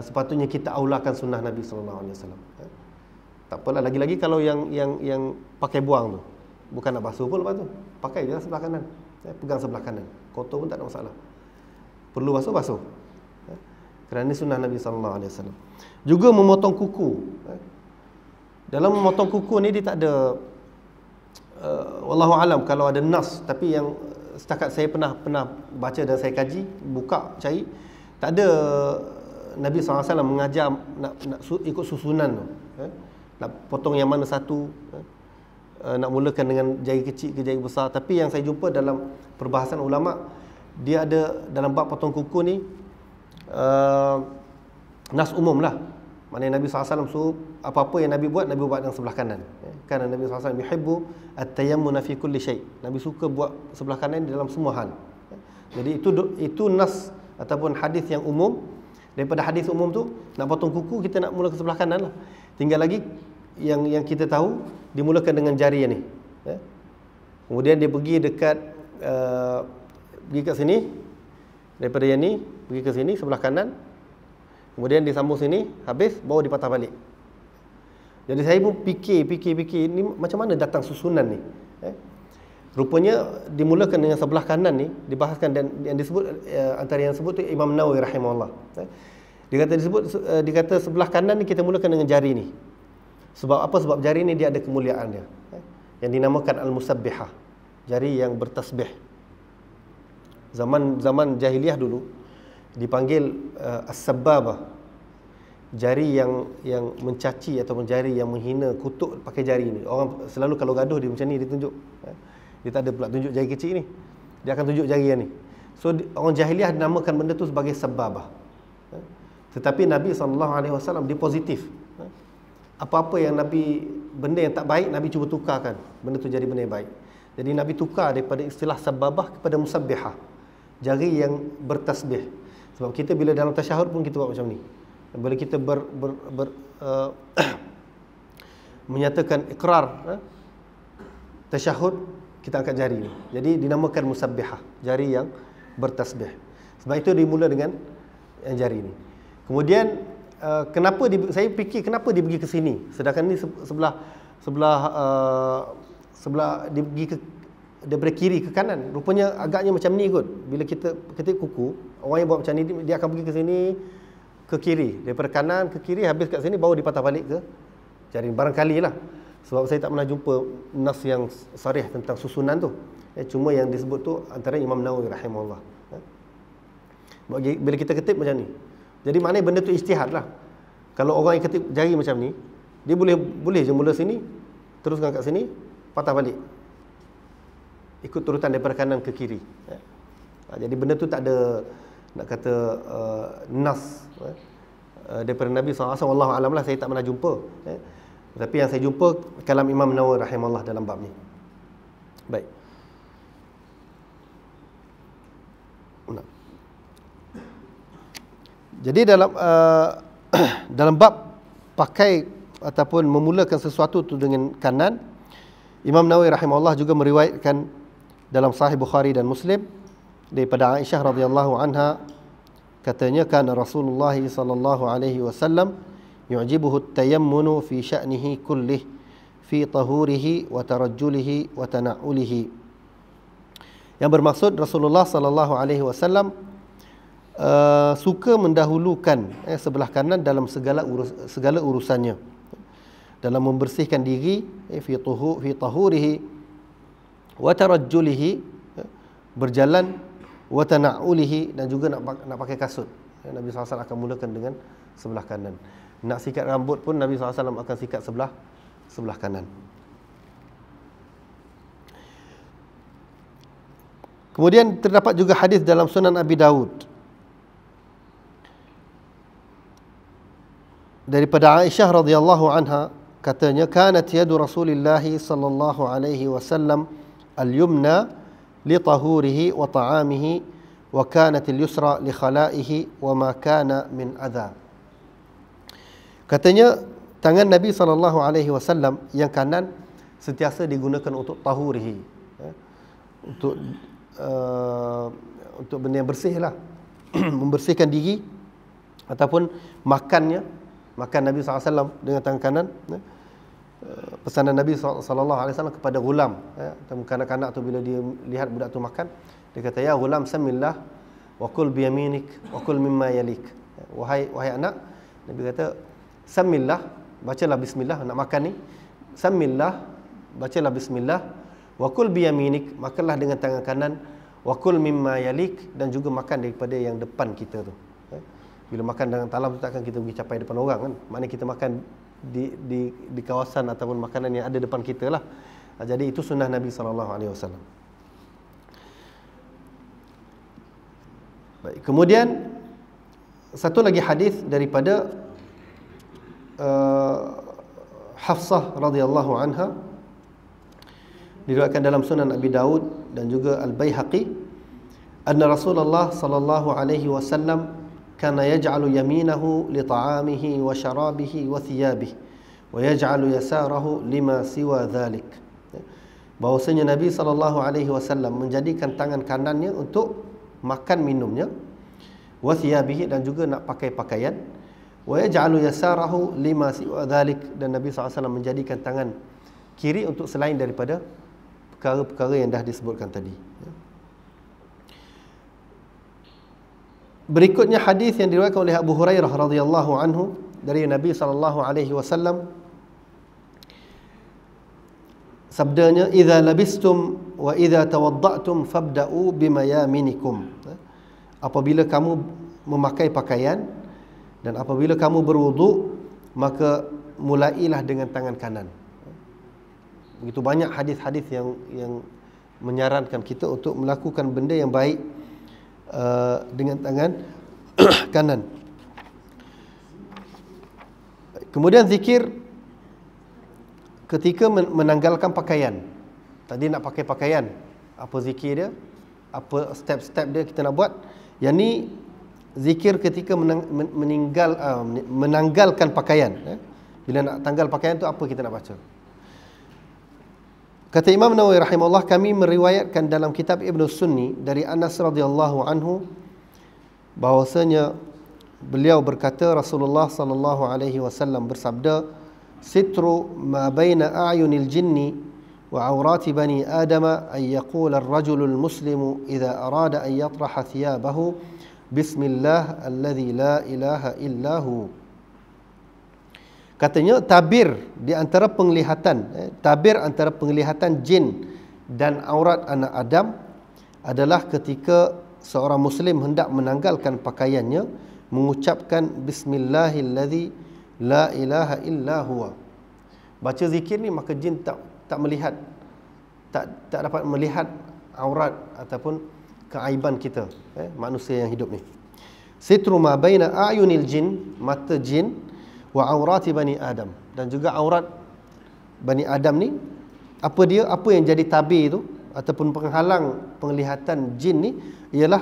sepatutnya kita aulakan sunnah Nabi SAW. Tak apalah, lagi-lagi kalau yang pakai buang tu, bukan nak basuh pun lepas tu, pakai je sebelah kanan, pegang sebelah kanan, kotor pun tak ada masalah. Perlu basuh. Kerana sunnah Nabi SAW. Juga memotong kuku. Dalam memotong kuku ni dia tak ada, wallahu alam kalau ada nas, tapi yang setakat saya pernah baca dan saya kaji, buka cari, tak ada Nabi SAW mengajar nak ikut susunan tu. Nak potong yang mana satu, nak mulakan dengan jari kecil ke jari besar. Tapi yang saya jumpa dalam perbahasan ulama', dia ada dalam bab potong kuku ni nas umum lah. Maknanya Nabi SAW suruh apa-apa yang Nabi buat dengan sebelah kanan. Kerana Nabi SAW yuhibbu at-tayammuna fi kulli syai'. Nabi suka buat sebelah kanan dalam semua hal. Jadi itu nas ataupun hadis yang umum. Daripada hadis umum tu, nak potong kuku kita nak mula ke sebelah kanan lah. Tinggal lagi yang kita tahu dimulakan dengan jari yang ni. Kemudian dia pergi dekat pergi kat sini, daripada yang ni pergi ke sini sebelah kanan. Kemudian dia sambung sini, habis baru dipatah balik. Jadi saya pun fikir ni macam mana datang susunan ni. Rupanya dimulakan dengan sebelah kanan ni, dibahaskan, dan yang disebut antara yang disebut tu Imam Nawawi rahimahullah. Dia kata sebelah kanan ni kita mulakan dengan jari ni. Sebab apa? Sebab jari ni dia ada kemuliaan dia. Yang dinamakan al-musabbihah, jari yang bertasbih. Zaman jahiliyah dulu dipanggil as-sabbabah, jari yang mencaci ataupun jari yang menghina, kutuk pakai jari ni. Orang selalu kalau gaduh dia macam ni, dia tunjuk. Dia tak ada pula tunjuk jari kecil ni, dia akan tunjuk jari yang ni. So orang jahiliyah dinamakan benda tu sebagai sabbabah. Tetapi Nabi SAW dia positif. Apa-apa yang benda yang tak baik, Nabi cuba tukarkan benda tu jadi benda yang baik. Jadi Nabi tukar daripada istilah sabbabah kepada musabbihah, jari yang bertasbih. Sebab kita bila dalam tasyahud pun kita buat macam ni. Bila kita menyatakan ikrar, tasyahud, kita angkat jari ni. Jadi dinamakan musabbihah, jari yang bertasbih. Sebab itu dimula dengan yang jari ni. Kemudian saya fikir kenapa dia pergi ke sini, sedangkan ni sebelah dia pergi ke daripada kiri ke kanan. Rupanya agaknya macam ni kot. Bila kita ketik kuku, orang yang buat macam ni dia akan pergi ke sini, ke kiri, daripada kanan ke kiri, habis kat sini baru dipatah balik ke jari. Barangkali lah, sebab saya tak pernah jumpa nas yang sarih tentang susunan tu. Cuma yang disebut tu antara Imam Nawawi rahimahullah. Bila kita ketip macam ni, jadi maknanya benda tu ijtihad lah. Kalau orang yang ketip jari macam ni, dia boleh je mula sini, teruskan kat sini, patah balik, ikut turutan daripada kanan ke kiri. Jadi benda tu tak ada, nak kata nas daripada Nabi SAW. Wallahu alam lah, saya tak pernah jumpa. Tapi yang saya jumpa kalam Imam Nawawi rahimahullah dalam bab ni. Baik. Jadi dalam bab pakai ataupun memulakan sesuatu tu dengan kanan, Imam Nawawi rahimahullah juga meriwayatkan dalam Sahih Bukhari dan Muslim daripada Aisyah radhiyallahu anha, katanya kana Rasulullah sallallahu alaihi wasallam yu'jibuhu at-tayammunu fi sya'nihi kullih fi tahurihi wa tarajjulihi wa tana'ulihi. Yang bermaksud Rasulullah sallallahu alaihi wasallam suka mendahulukan sebelah kanan dalam segala urusannya, dalam membersihkan diri, fi tahurihi wa tarajjulihi, berjalan, wa tana'ulihi, dan juga nak pakai kasut. Nabi SAW akan mulakan dengan sebelah kanan. Nak sikat rambut pun Nabi SAW akan sikat sebelah kanan. Kemudian terdapat juga hadis dalam Sunan Abi Dawud daripada Aisyah radhiyallahu anha, katanya kanat yadu Rasulillah sallallahu alaihi wasallam al-yumna li tahurihi wa ta'amihi wa kanat al-yusra li khalaihi wa ma kana min adha. Katanya tangan Nabi sallallahu alaihi wasallam yang kanan sentiasa digunakan untuk tahurihi, untuk benda yang bersih lah, membersihkan diri ataupun makan Nabi SAW dengan tangan kanan. Pesanan Nabi SAW kepada gulam, kanak-kanak tu, bila dia lihat budak tu makan, dia kata, ya gulam samillah wa kul biyaminik wa kul mimma yalik. Wahai anak, Nabi kata samillah, bacalah bismillah nak makan ni, samillah, bacalah bismillah, wa kul biyaminik, makanlah dengan tangan kanan, wa kul mimma yalik, dan juga makan daripada yang depan kita tu. Bila makan dengan talam tu takkan kita pergi capai depan orang kan. Maknanya kita makan di kawasan ataupun makanan yang ada depan kita lah. Jadi itu sunnah Nabi SAW. Baik. Kemudian satu lagi hadis daripada Hafsah radhiyallahu anha, diriwayatkan dalam Sunan Abi Dawud dan juga Al-Baihaqi, anna Rasulullah sallallahu alaihi wasallam kana yaj'alu yaminahu li ta'amihi wa syarabihi wa thiyabihi wa yaj'alu yasarahu lima siwa dhalik. Bahwasanya Nabi sallallahu alaihi wasallam menjadikan tangan kanannya untuk makan minumnya, wa thiyabihi, dan juga nak pakai pakaian, wa yaj'alu yasarahu lima siwa dhalik, dan Nabi sallallahu alaihi wasallam menjadikan tangan kiri untuk selain daripada perkara-perkara yang dah disebutkan tadi. Berikutnya hadis yang diriwayatkan oleh Abu Hurairah radhiyallahu anhu dari Nabi sallallahu alaihi wasallam, sabdanya, idza labistum wa idza tawadda'tum fabda'u bimayaminikum. Apabila kamu memakai pakaian dan apabila kamu berwuduk, maka mulailah dengan tangan kanan. Begitu banyak hadis-hadis yang menyarankan kita untuk melakukan benda yang baik dengan tangan kanan. Kemudian zikir ketika menanggalkan pakaian. Tadi nak pakai pakaian, apa zikir dia, apa step-step dia kita nak buat. Yang ni zikir ketika menanggalkan pakaian. Bila nak tanggal pakaian tu, apa kita nak baca? Kata Imam Nawawi rahimahullah, kami meriwayatkan dalam kitab Ibn Sunni dari Anas radhiyallahu anhu bahwasanya beliau berkata, Rasulullah sallallahu alaihi wasallam bersabda, sitru ma baina a'yunil jinni wa awrati bani adama an yaqula ar-rajulu al-muslimu idza arada an yatraha thiyabahu bismillah alladhi la ilaha illahu. Katanya tabir di antara penglihatan, tabir antara penglihatan jin dan aurat anak Adam adalah ketika seorang muslim hendak menanggalkan pakaiannya mengucapkan bismillahilladzi la ilaha illa huwa. Baca zikir ni maka jin tak melihat, tak dapat melihat aurat ataupun keaiban kita, manusia yang hidup ni. Sitru ma baina a'yunil jin, mata jin, wa aurati bani Adam, dan juga aurat bani Adam ni, apa yang jadi tabir itu ataupun penghalang penglihatan jin ni ialah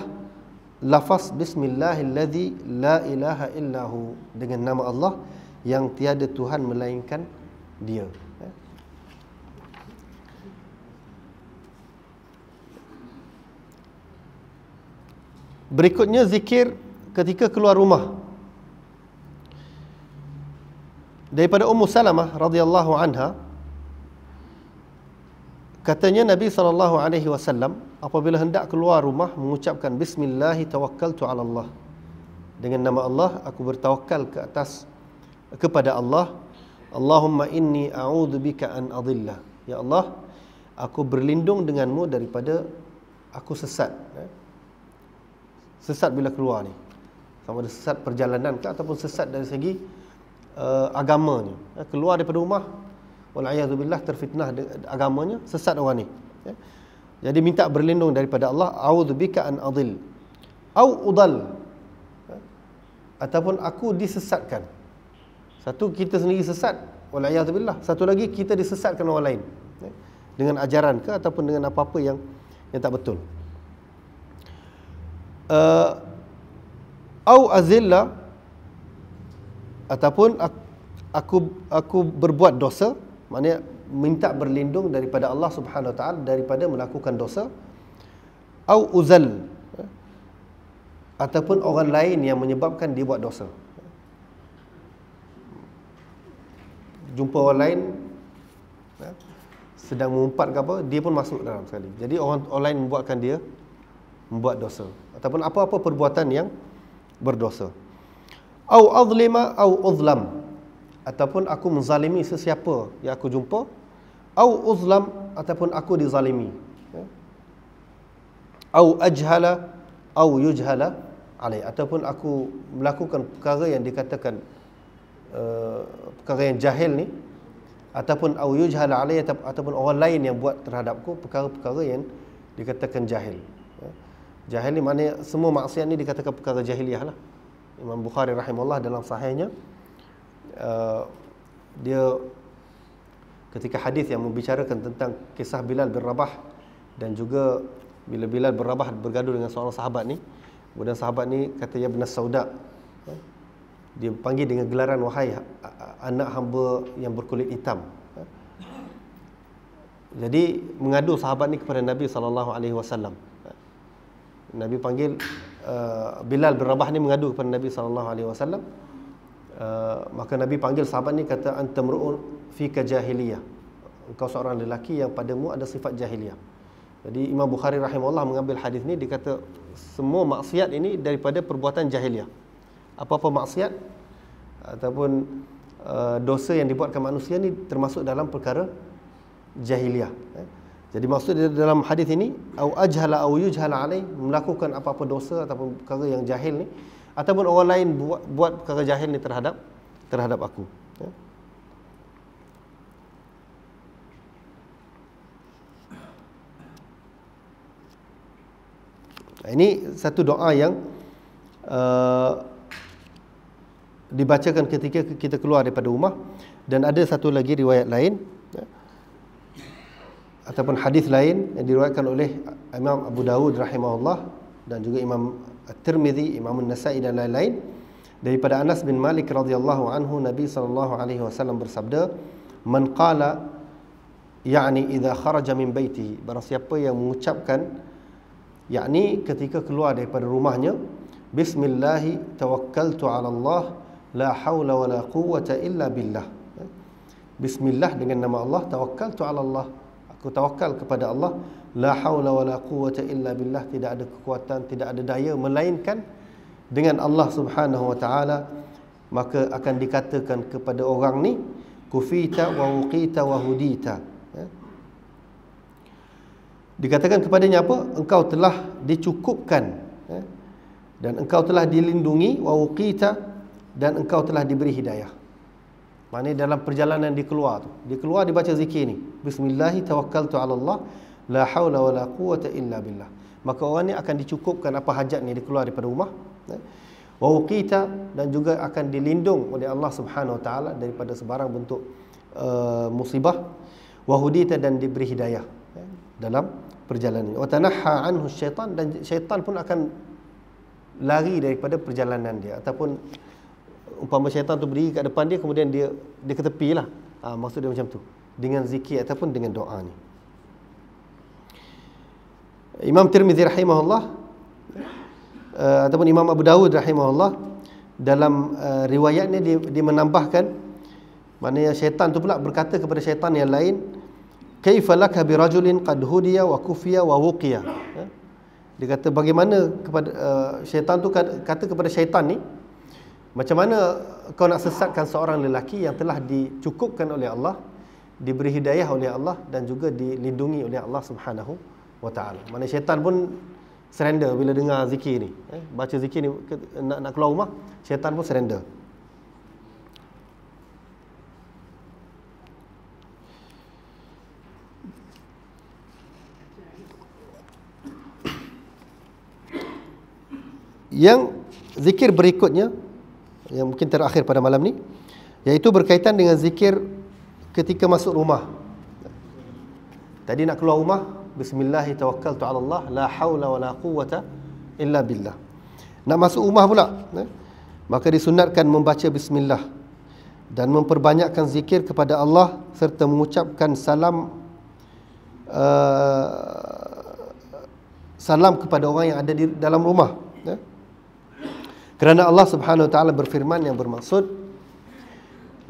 lafaz bismillahilladzi la ilaha illahu, dengan nama Allah yang tiada Tuhan melainkan Dia. Berikutnya zikir ketika keluar rumah. Daripada Ummu Salamah radhiyallahu anha, katanya Nabi SAW apabila hendak keluar rumah mengucapkan bismillah tawakkaltu ala Allah, dengan nama Allah aku bertawakal kepada Allah. Allahumma inni a'udzubika an adilla, ya Allah aku berlindung denganmu daripada aku sesat. Sesat bila keluar ni, sama ada sesat perjalanan ke ataupun sesat dari segi agamanya. Keluar daripada rumah, wal'iyadzubillah, terfitnah agamanya, sesat orang ni. Jadi minta berlindung daripada Allah. A'udzubika an adil au udal, ataupun aku disesatkan. Satu, kita sendiri sesat, wal'iyadzubillah. Satu lagi, kita disesatkan orang lain dengan ajaran ke ataupun dengan apa-apa yang tak betul. Au azilla, ataupun aku berbuat dosa, maknanya minta berlindung daripada Allah Subhanahu Wa Taala daripada melakukan dosa. Au uzal, ataupun orang lain yang menyebabkan dia buat dosa. Jumpa orang lain sedang mengumpat ke apa, dia pun masuk dalam sekali. Jadi orang lain membuatkan dia membuat dosa, ataupun apa-apa perbuatan yang berdosa. Au azlima au uzlam, ataupun aku menzalimi sesiapa yang aku jumpa. Au uzlam, ataupun aku dizalimi. Au ajhala au yujhala alai, ataupun aku melakukan perkara yang dikatakan perkara yang jahil ni, ataupun au yujhala alai, ataupun orang lain yang buat terhadapku perkara-perkara yang dikatakan jahil. Jahil ni maknanya semua maksiat ni dikatakan perkara jahiliah lah. Imam Bukhari rahimahullah dalam sahihnya, dia ketika hadis yang membicarakan tentang kisah Bilal bin Rabah, dan juga bila Bilal bin Rabah bergaduh dengan seorang sahabat ni, kemudian sahabat ni kata, ya Ibn Sauda, dia panggil dengan gelaran wahai anak hamba yang berkulit hitam. Jadi mengadu sahabat ni kepada Nabi SAW. Nabi panggil Bilal bin Rabah ni mengadu kepada Nabi SAW. Maka Nabi panggil sahabat ni, kata, anta mru'un fika jahiliyah, engkau seorang lelaki yang padamu ada sifat jahiliyah. Jadi Imam Bukhari rahimahullah mengambil hadis ni, dia kata semua maksiat ini daripada perbuatan jahiliyah. Apa-apa maksiat ataupun dosa yang dibuatkan manusia ni termasuk dalam perkara jahiliyah. Jadi maksud dalam hadis ini, au ajhala au yujhala alai, melakukan apa-apa dosa ataupun perkara yang jahil ni, ataupun orang lain buat perkara jahil ni terhadap aku. Ini satu doa yang dibacakan ketika kita keluar daripada rumah. Dan ada satu lagi riwayat lain, ataupun hadis lain yang diriwayatkan oleh Imam Abu Dawud rahimahullah, dan juga Imam At-Tirmizi, Imam An-Nasa'i dan lain-lain, daripada Anas bin Malik radhiyallahu anhu, Nabi SAW bersabda, man qala yakni idza kharaja min baitihi, barang siapa yang mengucapkan, yakni ketika keluar daripada rumahnya, bismillahi tawakkaltu ala Allah la haula wala quwwata illa billah. Bismillah, dengan nama Allah, tawakkaltu ala Allah, aku tawakal kepada Allah, la haula wala quwwata illa billah, tidak ada kekuatan, tidak ada daya melainkan dengan Allah Subhanahu wa taala. Maka akan dikatakan kepada orang ni, kufita wa wuqita wa hudita. Dikatakan kepadanya apa? Engkau telah dicukupkan, dan engkau telah dilindungi, wa wuqita, dan engkau telah diberi hidayah. Maknanya dalam perjalanan dia keluar tu, dia keluar, dia baca zikir ni, bismillahi tawakkaltu ala Allah la haula wala quwwata illa billah. Maka orang ni akan dicukupkan apa hajatnya, dia keluar daripada rumah. Wa wuqita, dan juga akan dilindung oleh Allah Subhanahu wa taala daripada sebarang bentuk musibah. Wa hudita, dan diberi hidayah dalam perjalanan. Wa tanahha anhu syaitan, dan syaitan pun akan lari daripada perjalanan dia. Ataupun umpama syaitan tu berdiri kat depan dia, kemudian dia ke tepi lah. Maksud dia macam tu, dengan zikir ataupun dengan doa ni. Imam Tirmizi rahimahullah, ataupun Imam Abu Dawud rahimahullah, dalam riwayatnya dia menambahkan, maknanya syaitan tu pula berkata kepada syaitan yang lain, kaifa laka bi rajulin qad hudiya wa kufiya wa wuqiya. Dia kata bagaimana kepada syaitan tu kata kepada syaitan ni, macam mana kau nak sesatkan seorang lelaki yang telah dicukupkan oleh Allah, diberi hidayah oleh Allah, dan juga dilindungi oleh Allah Subhanahu wa taala. Maknanya syaitan pun surrender bila dengar zikir ni. Baca zikir ni nak keluar rumah, syaitan pun surrender. Yang zikir berikutnya, yang mungkin terakhir pada malam ni, iaitu berkaitan dengan zikir ketika masuk rumah. Tadi nak keluar rumah, bismillahi tawakkaltu ala Allah la haula wala quwwata illa billah. Nak masuk rumah pula, maka disunatkan membaca bismillah dan memperbanyakkan zikir kepada Allah, serta mengucapkan salam kepada orang yang ada di dalam rumah. Kerana Allah Subhanahu wa taala berfirman yang bermaksud,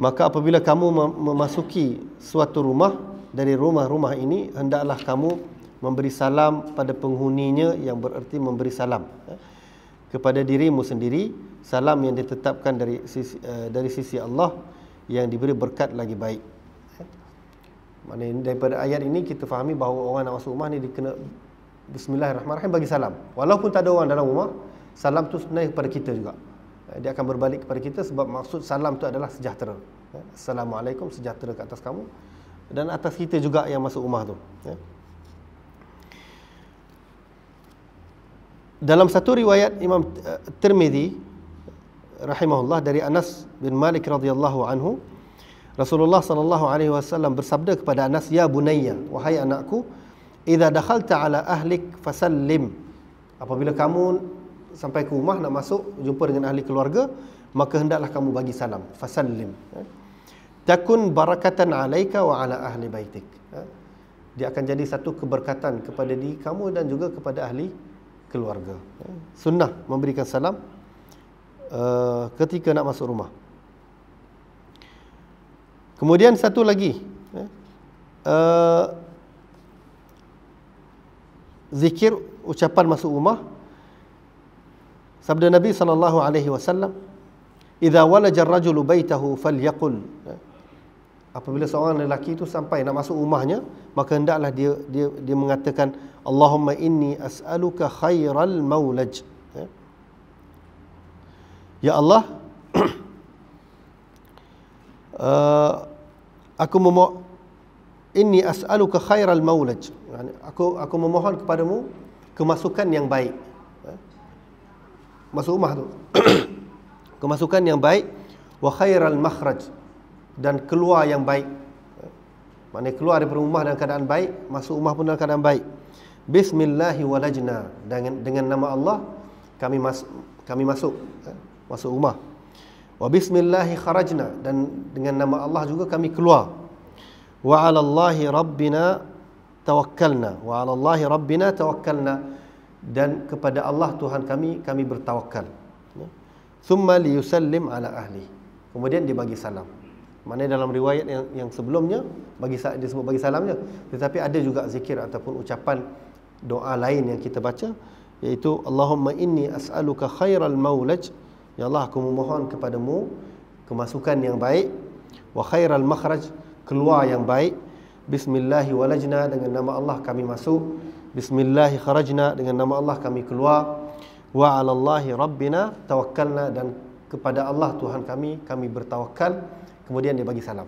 maka apabila kamu memasuki suatu rumah dari rumah-rumah ini, hendaklah kamu memberi salam pada penghuninya, yang bererti memberi salam kepada dirimu sendiri, salam yang ditetapkan dari sisi Allah, yang diberi berkat lagi baik. Maknanya daripada ayat ini kita fahami bahawa orang nak masuk rumah ni dia kena bismillahirrahmanirrahim, bagi salam. Walaupun tak ada orang dalam rumah, salam tu sebenarnya kepada kita juga. Dia akan berbalik kepada kita, sebab maksud salam tu adalah sejahtera. Assalamualaikum, sejahtera ke atas kamu dan atas kita juga yang masuk rumah tu. Dalam satu riwayat Imam Tirmizi rahimahullah dari Anas bin Malik radhiyallahu anhu, Rasulullah sallallahu alaihi wasallam bersabda kepada Anas, ya bunayya, wahai anakku, idza dakhalta ala ahlik fasallim. Apabila kamu sampai ke rumah, nak masuk jumpa dengan ahli keluarga, maka hendaklah kamu bagi salam, fasallim. Takun barakatan alaika wa ala ahli baitik. Dia akan jadi satu keberkatan kepada diri kamu dan juga kepada ahli keluarga. Sunnah memberikan salam ketika nak masuk rumah. Kemudian satu lagi, zikir ucapan masuk rumah. Sabda Nabi sallallahu alaihi wasallam, "Idza walaja ar-rajulu baitahu falyaqul." Apabila seorang lelaki itu sampai nak masuk rumahnya, maka hendaklah dia mengatakan, "Allahumma inni as'aluka khairal maulaj." Ya Allah, inni as'aluka khairal maulaj. Aku memohon kepadamu kemasukan yang baik. Masuk rumah tu kemasukan yang baik, wa khairal makhraj, dan keluar yang baik. Maknanya keluar dari rumah dalam keadaan baik, masuk rumah pun dalam keadaan baik. Bismillahi walajna, dengan nama Allah kami masuk rumah. Wa bismillahi kharajna, dan dengan nama Allah juga kami keluar. wa 'ala Allahi rabbina tawakkalna, wa 'ala Allahi rabbina tawakkalna, dan kepada Allah Tuhan kami bertawakal. Thumma liyusallim ala ahli, kemudian dia bagi salam. Maknanya dalam riwayat yang sebelumnya disebut bagi salamnya, tetapi ada juga zikir ataupun ucapan doa lain yang kita baca, iaitu Allahumma inni as'aluka khairal maulaj, ya Allah aku memohon kepadamu kemasukan yang baik, wa khairal makhraj, keluar yang baik, bismillahi walajna, dengan nama Allah kami masuk, bismillahi kharajna, dengan nama Allah kami keluar, wa 'ala Allahi rabbina tawakkalna, dan kepada Allah Tuhan kami bertawakal. Kemudian dia bagi salam.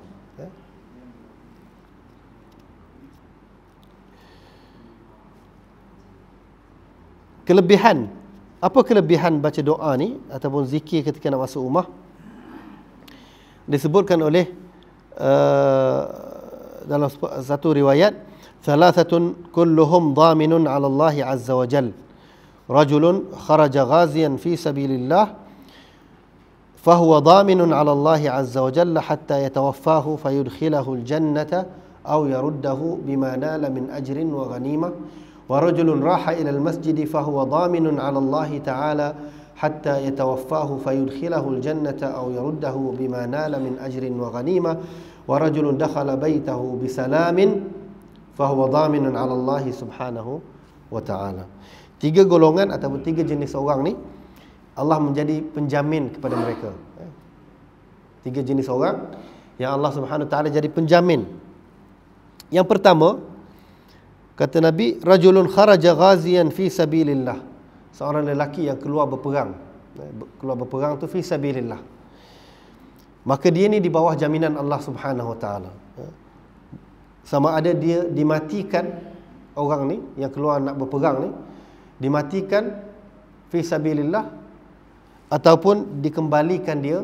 Kelebihan, apa kelebihan baca doa ni ataupun zikir ketika nak masuk rumah? Disebutkan oleh dalam satu riwayat, thalathatun kulluhum dhaminun 'ala Allah 'azza wa jal, rajulun kharaja ghaziyan fi sabilillah فهو ضامن على الله عز وجل حتى يتوفاه فيدخله الجنة أو يرده بما نال من أجر وغنيمة، ورجل راح إلى المسجد فهو ضامن على الله تعالى حتى يتوفاه فيدخله الجنة أو يرده بما نال من أجر وغنيمة، ورجل دخل بيته بسلام فهو ضامن على الله سبحانه وتعالى. Tiga golongan ataupun tiga jenis orang ni Allah menjadi penjamin kepada mereka. Tiga jenis orang yang Allah Subhanahu Wa Taala jadi penjamin. Yang pertama, kata Nabi, rajulun kharaja ghaziyan fi sabilillah, seorang lelaki yang keluar berperang. Keluar berperang tu fi sabilillah, maka dia ni di bawah jaminan Allah Subhanahu Wa Taala. Sama ada dia dimatikan, orang ni yang keluar nak berperang ni dimatikan fi sabilillah, ataupun dikembalikan dia,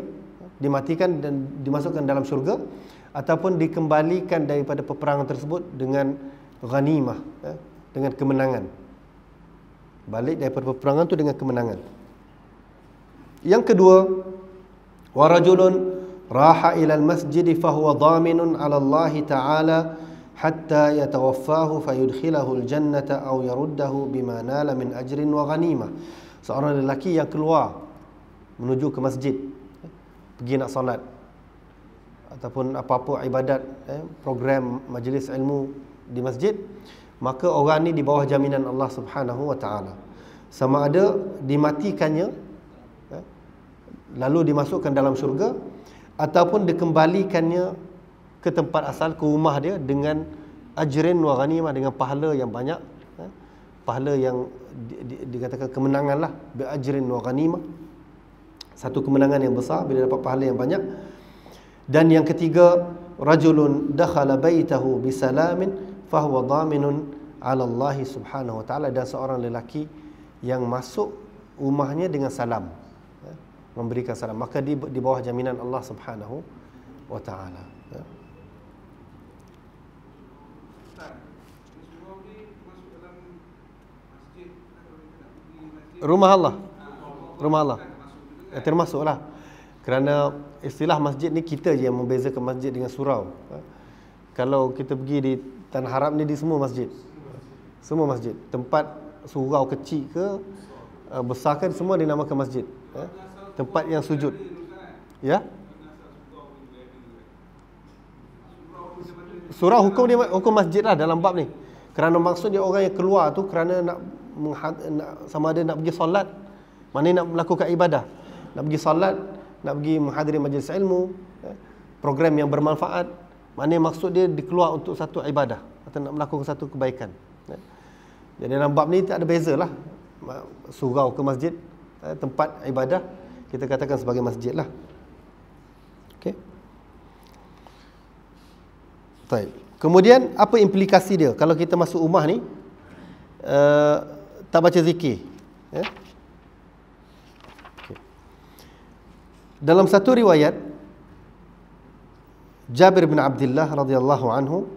dimatikan dan dimasukkan dalam syurga, ataupun dikembalikan daripada peperangan tersebut dengan ghanimah, dengan kemenangan. Balik daripada peperangan tu dengan kemenangan. Yang kedua, wa rajulun raha ila al-masjid fa huwa dhaminun 'ala Allah ta'ala hatta yatawaffahu fayudkhilahu al-jannata aw yaruddahu bima nala min ajrin wa ghanimah. Seorang lelaki yang keluar menuju ke masjid, pergi nak solat ataupun apa-apa ibadat, program majlis ilmu di masjid, maka orang ni di bawah jaminan Allah Subhanahu Wa Taala. Sama ada dimatikannya lalu dimasukkan dalam syurga, ataupun dikembalikannya ke tempat asal, ke rumah dia dengan ajrin wa ghanimah, dengan pahala yang banyak, pahala yang dikatakan kemenangan lah, bi ajrin wa ghanimah, satu kemenangan yang besar bila dapat pahala yang banyak. Dan yang ketiga, rajulun dakhala baitahu bisalamin fahuwa dhaminun 'ala Allah Subhanahu Wa Taala, dan seorang lelaki yang masuk rumahnya dengan salam, memberikan salam, maka di bawah jaminan Allah Subhanahu Wa Taala. Rumah Allah, rumah Allah termasuklah, kerana istilah masjid ni kita je yang membezakan masjid dengan surau. Kalau kita pergi di Tanah Haram ni, di semua masjid, semua masjid, tempat surau kecil ke besar kan, semua dinamakan masjid. Tempat yang sujud, ya. Surau hukum dia hukum masjid lah dalam bab ni, kerana maksud dia orang yang keluar tu kerana nak sama ada nak pergi solat, mana nak melakukan ibadah, nak pergi salat, nak pergi menghadiri majlis ilmu, program yang bermanfaat, mana maksud dia dikeluar untuk satu ibadah atau nak melakukan satu kebaikan. Jadi dalam bab ni tak ada beza lah, surau ke masjid, tempat ibadah kita katakan sebagai masjid lah. Okey. Baik. Kemudian apa implikasi dia kalau kita masuk rumah ni tak baca zikir, Dalam satu riwayat, Jabir bin Abdullah radhiyallahu anhu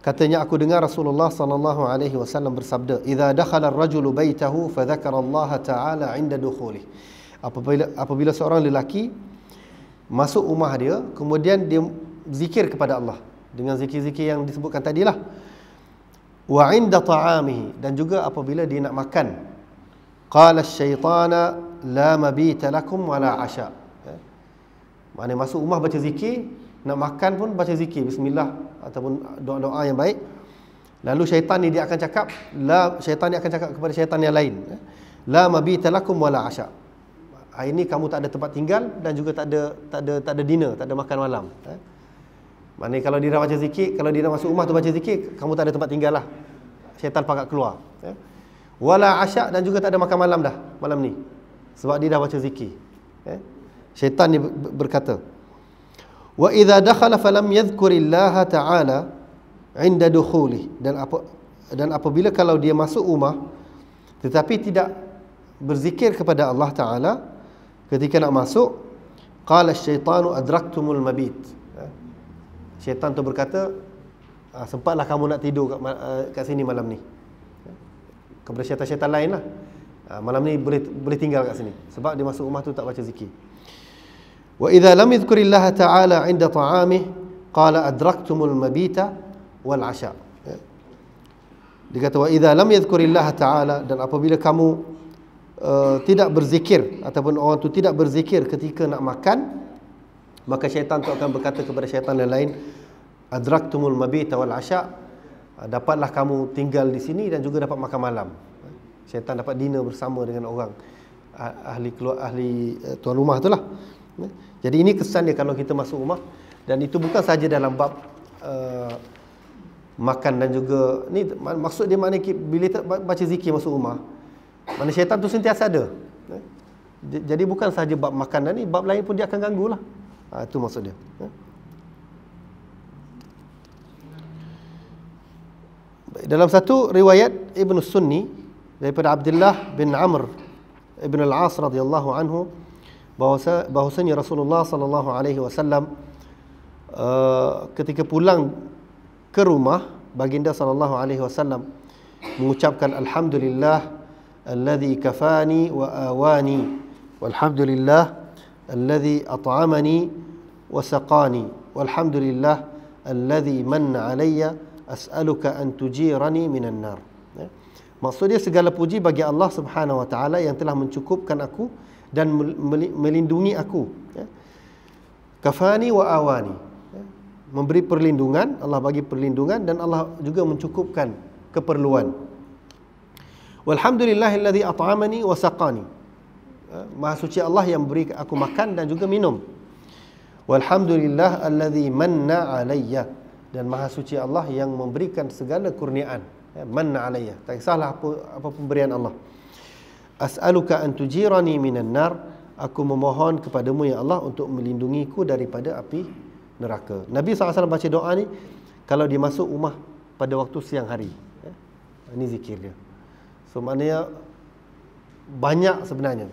katanya, aku dengar Rasulullah sallallahu alaihi wasallam bersabda, "Idza dakhala ar-rajulu baitahu fa dzakara Allah Ta'ala 'inda dukhulih." Apabila seorang lelaki masuk rumah dia, kemudian dia zikir kepada Allah. dengan zikir-zikir yang disebutkan tadilah. Wa 'inda ta'amihi, dan juga apabila dia nak makan. Qala asy-syaitana la mabita lakum wala 'asha. Maknanya masuk rumah baca zikir, nak makan pun baca zikir, bismillah ataupun doa-doa yang baik. Lalu syaitan ni dia akan cakap, syaitan ni akan cakap kepada syaitan yang lain, la mabita lakum wala 'asha. Hari ni kamu tak ada tempat tinggal dan juga tak ada dinner, tak ada makan malam. Maknanya kalau dia dah baca zikir, kalau dia dah masuk rumah tu baca zikir, kamu tak ada tempat tinggal lah. Syaitan pakat keluar. Wala 'asha, dan juga tak ada makan malam dah malam ni. Sebab dia dah baca zikir. Syaitan ni berkata, wa idza dakhala falam yadhkurillaha ta'ala 'inda dukhulih, dan apabila kalau dia masuk rumah tetapi tidak berzikir kepada Allah Ta'ala ketika nak masuk, qala asy-syaitanu adraktumul mabit. Syaitan tu berkata, sempatlah kamu nak tidur kat sini malam ni. Kepada syaitan-syaitan lain lah, malam ni boleh tinggal kat sini, sebab dia masuk rumah tu tak baca zikir. Wa idza lam yadhkurillaha ta'ala 'inda ta'amih qala adraktumul mabita wal 'asha. Dia kata, wa idza lam yadhkurillaha ta'ala, dan apabila kamu tidak berzikir, ataupun orang tu tidak berzikir ketika nak makan, maka syaitan tu akan berkata kepada syaitan yang lain, adraktumul mabita wal 'asha, dapatlah kamu tinggal di sini dan juga dapat makan malam. Syaitan dapat dinner bersama dengan orang ahli tuan rumah itulah. Jadi ini kesan dia kalau kita masuk rumah, dan itu bukan saja dalam bab makan, dan juga ni maksud dia maknanya bila kita baca zikir masuk rumah, mana syaitan tu sentiasa ada. Jadi bukan saja bab makan, dan ni bab lain pun dia akan ganggu lah. Itu maksud dia. Dalam satu riwayat Ibn Sunni daripada Abdullah bin Amr Ibn al-As radhiyallahu anhu, bahwasanya Rasulullah sallallahu alaihi wasallam ketika pulang ke rumah, baginda sallallahu alaihi wasallam mengucapkan, alhamdulillah alladhi kafani wa awani, walhamdulillah alladhi at'amani wa saqani, walhamdulillah alladhi manna alayya, as'aluka an tujirani minan nar. Maksudnya segala puji bagi Allah Subhanahu wa taala yang telah mencukupkan aku dan melindungi aku. Kafani wa awani, memberi perlindungan, Allah bagi perlindungan, dan Allah juga mencukupkan keperluan. Walhamdulillahilladzi at'amani wa saqani, Maha suci Allah yang beri aku makan dan juga minum. Walhamdulillah alladzi manna alayya, dan Maha suci Allah yang memberikan segala kurniaan. Manna alayya, tak kisahlah apa pemberian Allah. As'aluka an tujirani minan nar, aku memohon kepadamu ya Allah untuk melindungiku daripada api neraka. Nabi SAW baca doa ni kalau dia masuk rumah pada waktu siang hari. Ini zikir dia. So maknanya banyak sebenarnya.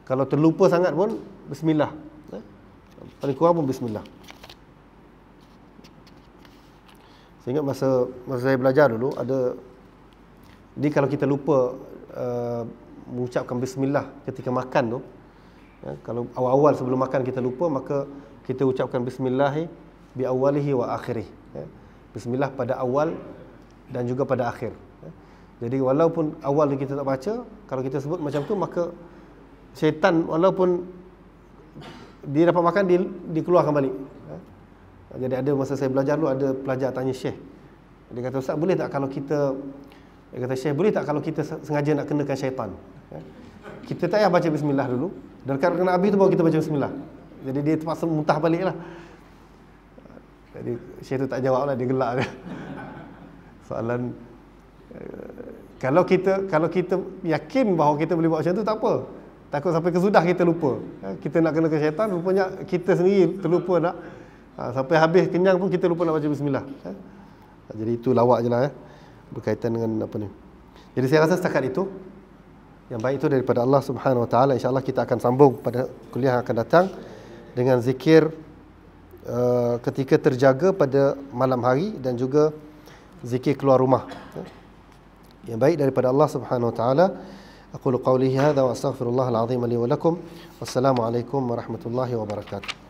Kalau terlupa sangat pun bismillah. Paling kurang pun bismillah. Saya ingat masa saya belajar dulu, ada ni kalau kita lupa mengucapkan bismillah ketika makan tu, kalau awal-awal sebelum makan kita lupa, maka kita ucapkan bismillah bi awalihi wa akhirih. Bismillah pada awal dan juga pada akhir. Jadi walaupun awal kita tak baca, kalau kita sebut macam tu, maka syaitan walaupun dia dapat makan, dia dikeluarkan balik. Jadi ada masa saya belajar dulu, ada pelajar tanya Syekh. Dia kata, Ustaz, boleh tak kalau kita, dia kata, Syekh, boleh tak kalau kita sengaja nak kenakan syaitan? Kita tak payah baca bismillah dulu, dan kalau kena habis tu baru kita baca bismillah. Jadi dia terpaksa muntah balik lah. Jadi Syekh tu tak jawab lah, dia gelak je. Soalan, kalau kita yakin bahawa kita boleh buat macam tu, tak apa. Takut sampai kesudah kita lupa. Kita nak kenakan syaitan, rupanya kita sendiri terlupa nak. Sampai habis kenyang pun kita lupa nak baca bismillah. Jadi itu lawak je lah berkaitan dengan apa ni. Jadi saya rasa setakat itu. Yang baik itu daripada Allah Subhanahu Wa Taala. InsyaAllah kita akan sambung pada kuliah yang akan datang dengan zikir ketika terjaga pada malam hari, dan juga zikir keluar rumah. Yang baik daripada Allah Subhanahu Wa Taala. Aqulu qawli hadza wa astaghfirullahal azim li wa lakum. Wassalamu alaikum warahmatullahi wabarakatuh.